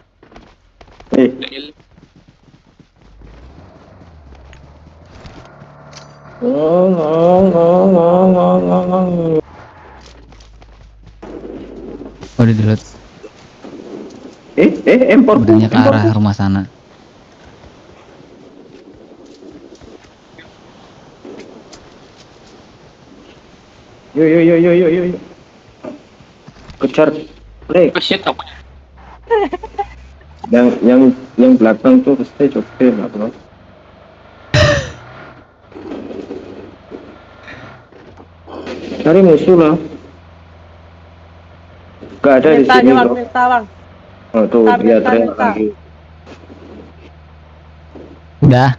Udah dilihat. Impor Udahnya ke arah rumah sana. Yuk. Kejar. Yang belakang tuh pasti coba lah bro. Cari musuh lah. Gak ada di sini bro. Minta bang. Oh tuh Minta, dia minta, teriak minta. lagi. Udah.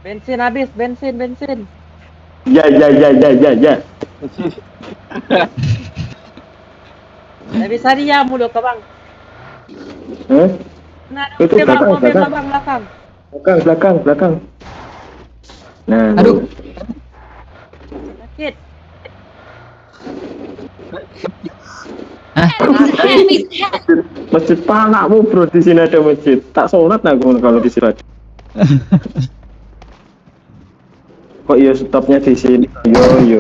Bensin habis, bensin. Ya. Tak bisa dia mulu ke bang. Hah? Nah, Itu dia bang, belakang, mobil belakang. belakang. Belakang. Nah, Aduh. Sakit. Enemies ahead! masjid panakmu bro, di sini ada masjid. Tak sholat aku kalau di sini. Kok iya stopnya di sini? Yo.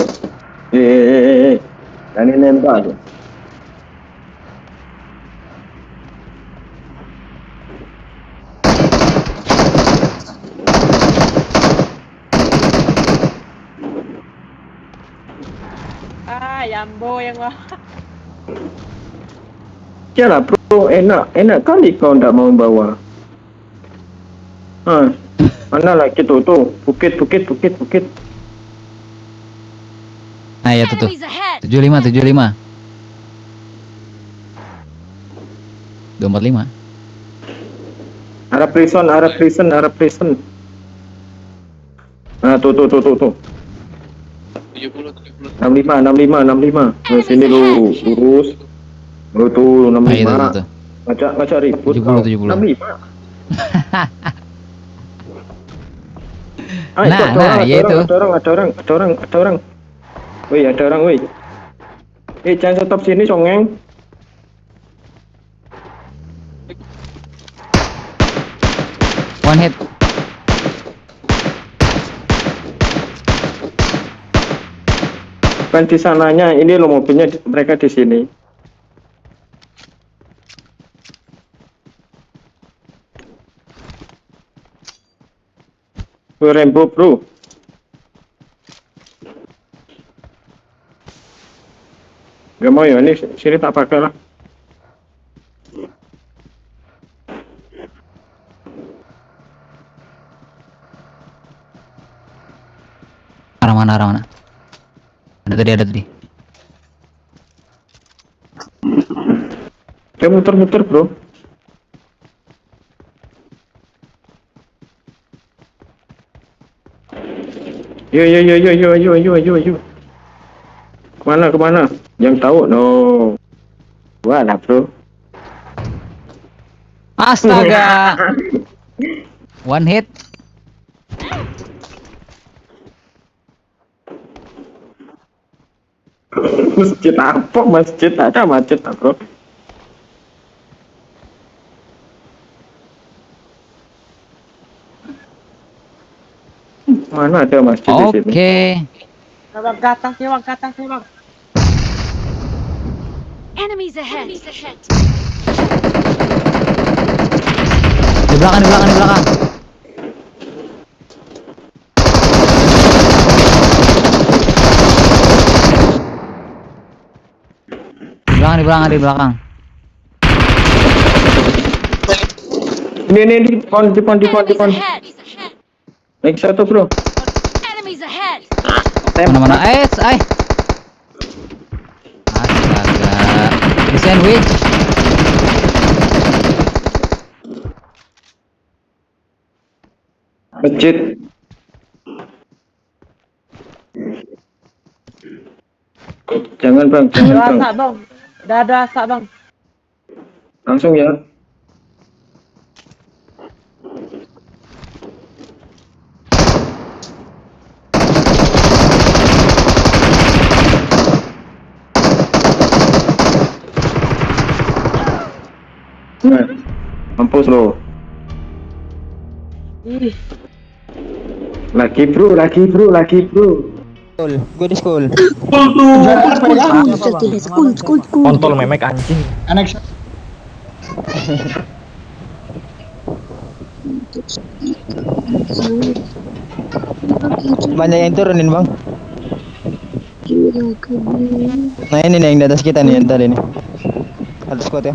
Ini nembak. Yambo yang wah. Yalah bro, enak kali kau ndak mau bawa. Mana lagi tuh bukit. Nah ya tuh. Enemies ahead! 75. 245. Arab prison. Nah tuh. 65. Nah, sini lu lurus. Lu tuh 65. Ah, iya, tuh. Ngajak ribut. 70. 65. Nah, ya itu. Ada orang. Woi, ada orang, woi. Jangan stop sini, songeng. One hit. Bukan di sananya, ini lo mobilnya mereka di sini. Rembo bro. Gak mau ya, ini sini tak pakai lah. Arah mana? Ada tadi. Dia muter-muter bro. Yo. Kemana? Yang tahu no. Wah lah bro. Astaga. One hit. Masjid apa? Ada masjid bro. Mana ada masjid di sini? Oke. Bang, ke atas nih bang. Enemies ahead! Di belakang. Di belakang. Ini di pon. Enemies ahead! Naik satu bro. Enemies ahead! Mana? Astaga. Di sandwich. Masjid. Jangan bang. Udah ada asak bang. Langsung ya. Nah, mampus lo. Ih, Lagi bro. Gue di school. Kontol memek anjing. Banyak yang turunin bang. Nah ini nih yang di atas kita nih yang tadi nih. Atas squad ya.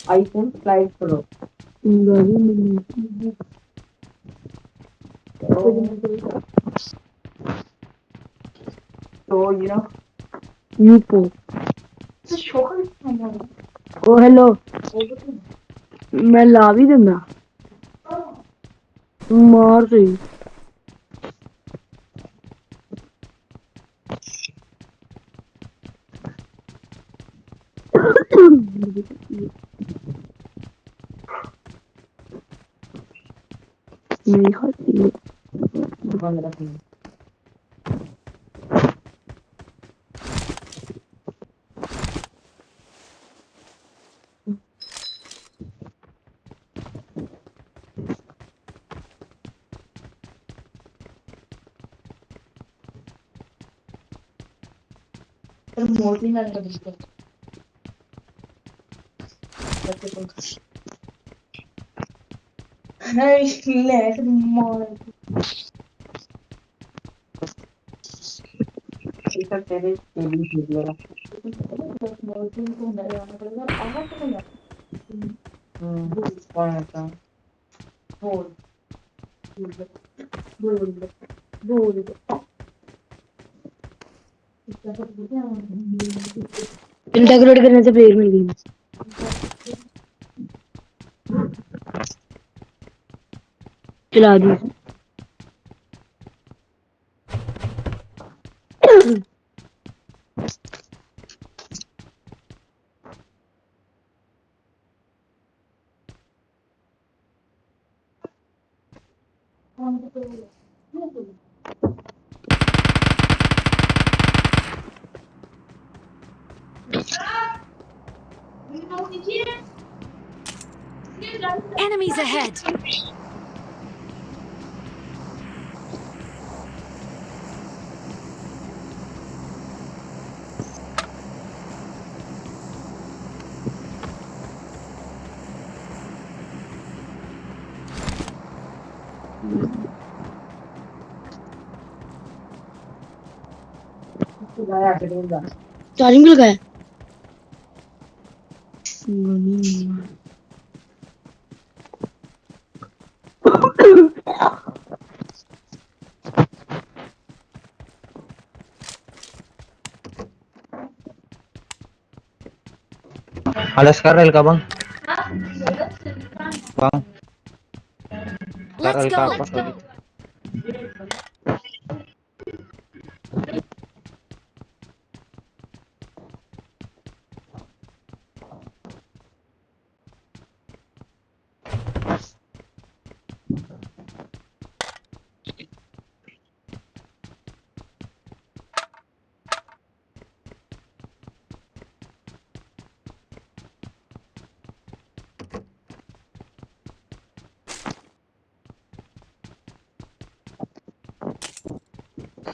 iPhone Slide Pro. So, you know. ओ हेलो मैं ला भी देना मार से मेरी खाती है इंटीग्रेट करने से प्लेयर मिल गई चला दी Enemies ahead! चार्जिंग भी लगाया Alas Karel ka bang? Bang, Let's Karel ka go! apa tadi?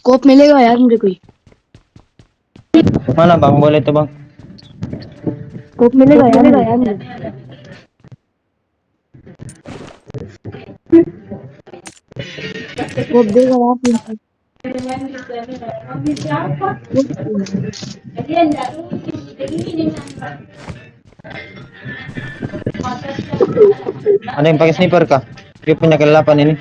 कोप मिलेगा यार मुझे कोई Mana bang? Boleh tuh bang? कोप मिलेगा यार मुझे कोप देगा यार मुझे Ada yang pakai sniper kah? Dia punya ke-8 ini.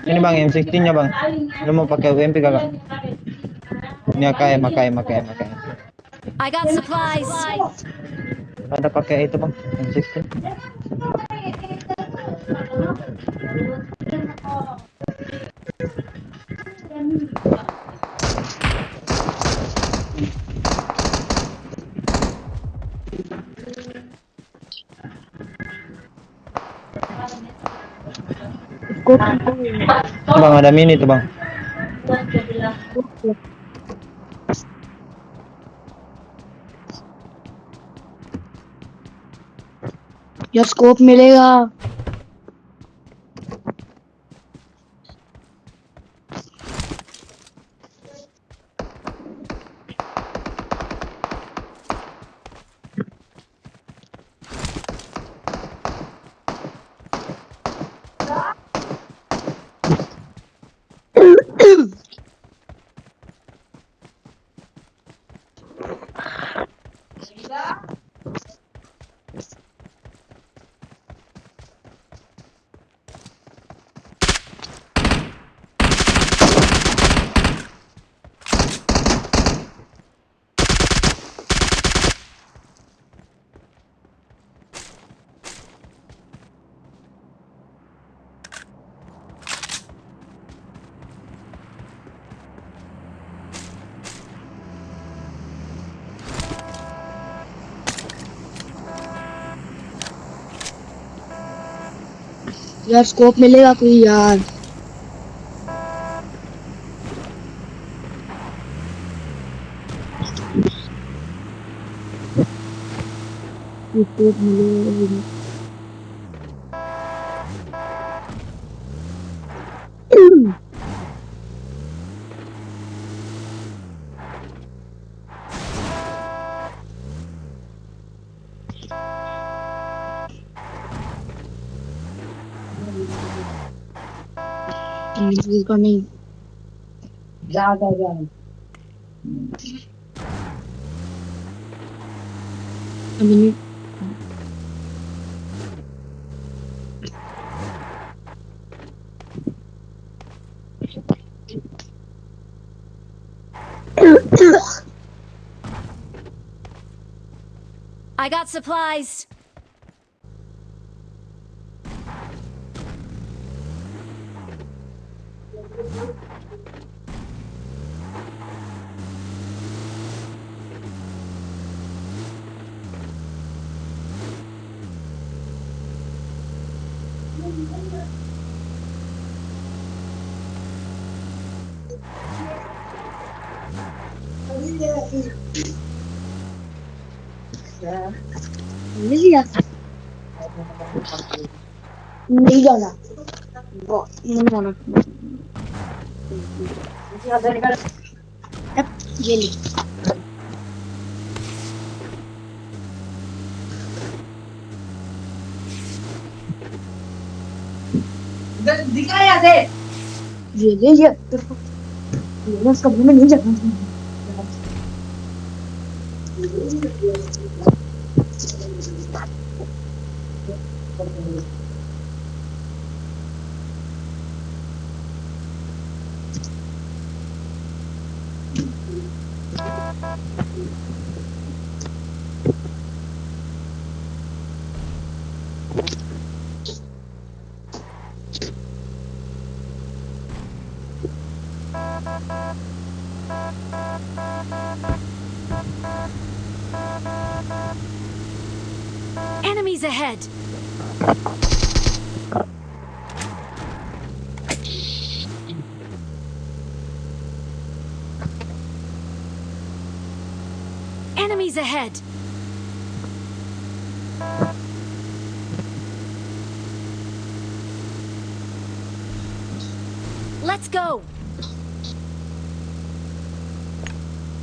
Ini bang M16 nya bang. Lu mau pakai UMP kagak? Ini AKM. I got supplies! Ada pakai itu bang M16. Scope. Bang, ada mini tuh bang. यार स्कोप मिलेगा। यार स्कोप मिलेगा कोई यार। स्कोप मिलेगा। इसका नहीं अभी नहीं। I got supplies. मिल नहीं जाना नहीं जाना। ये ले ये ले ये ना इसका मुंह में नहीं जाना। Enemies ahead. Enemies ahead. Let's go.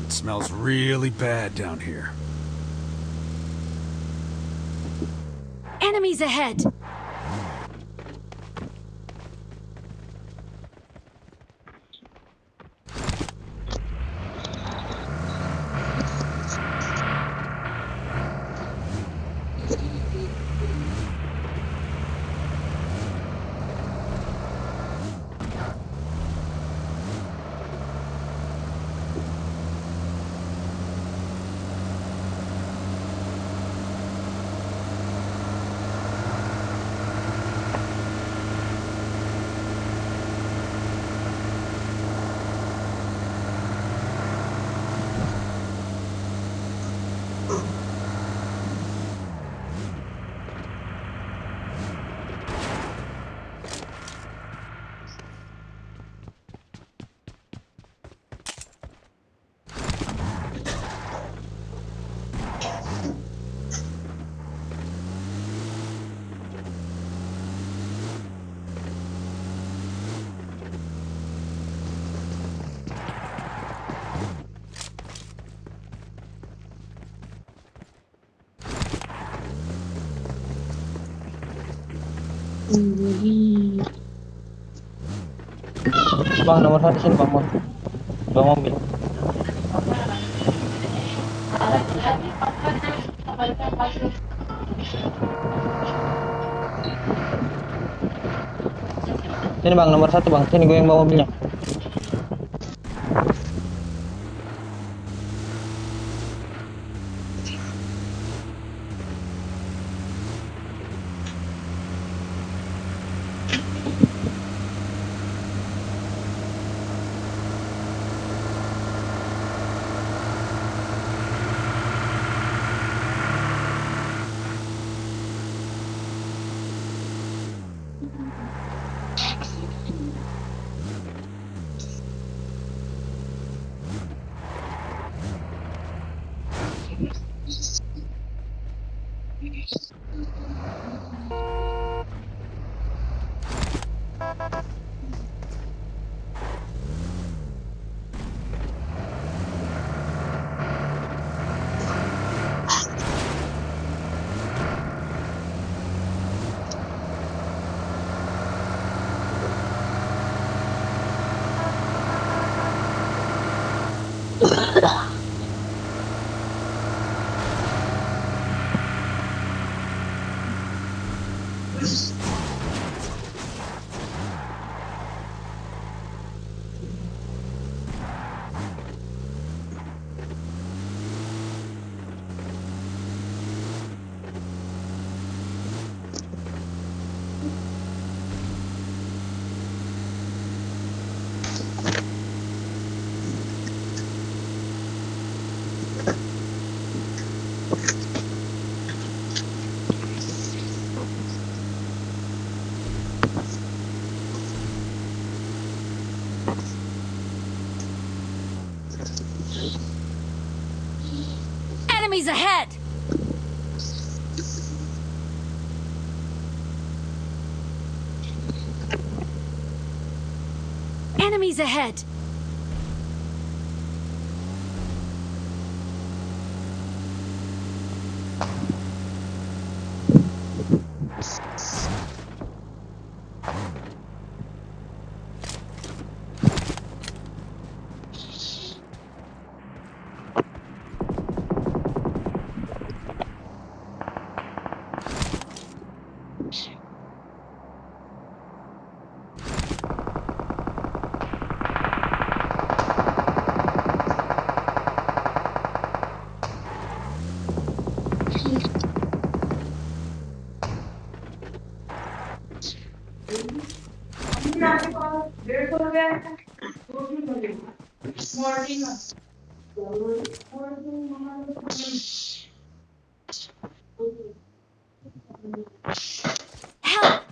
It smells really bad down here. Enemies ahead. Jadi Bang, nomor 1 sini bang, bang mobil. Sini bang, nomor 1 bang, sini gue yang bawa mobilnya. Enemies ahead! Enemies ahead! Help!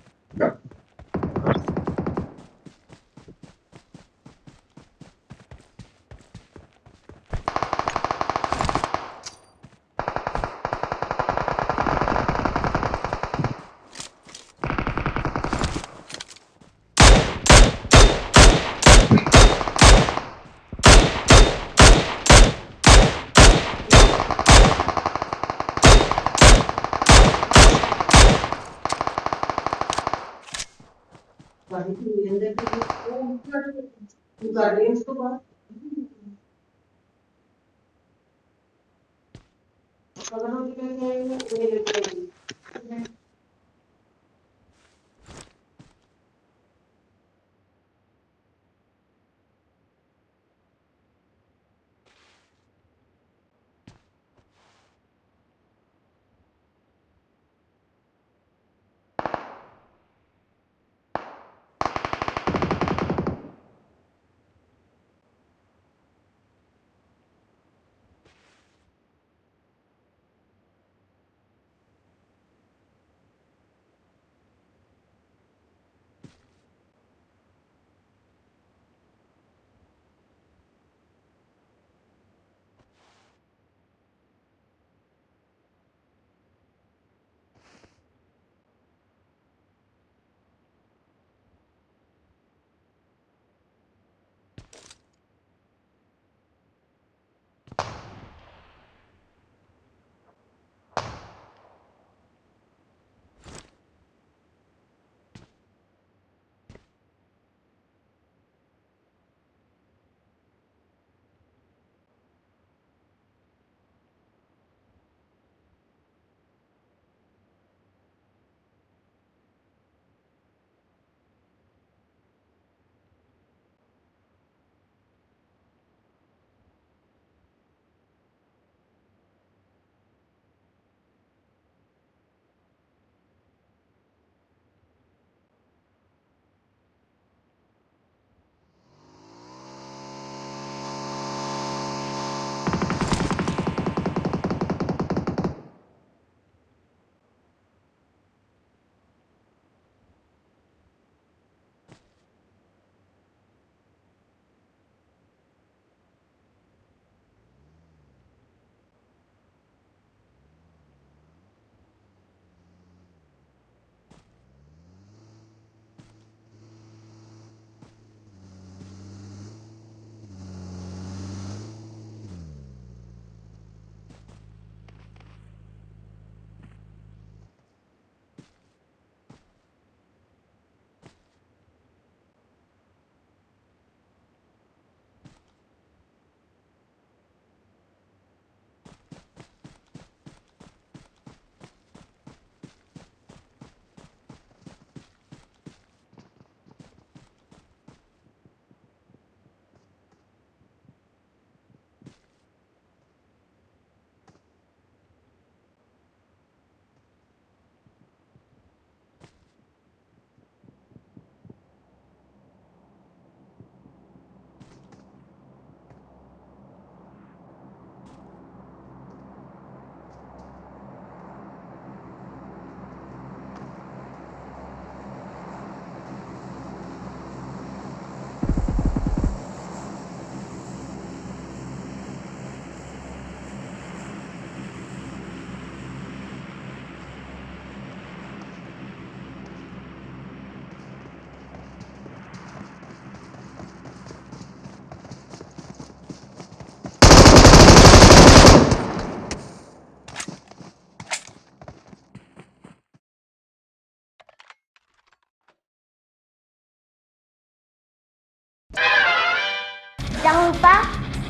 Jangan lupa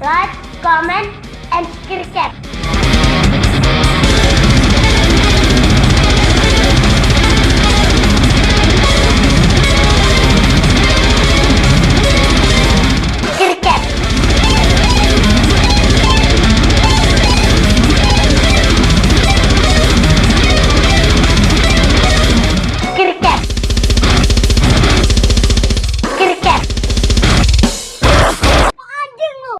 like, comment, and subscribe.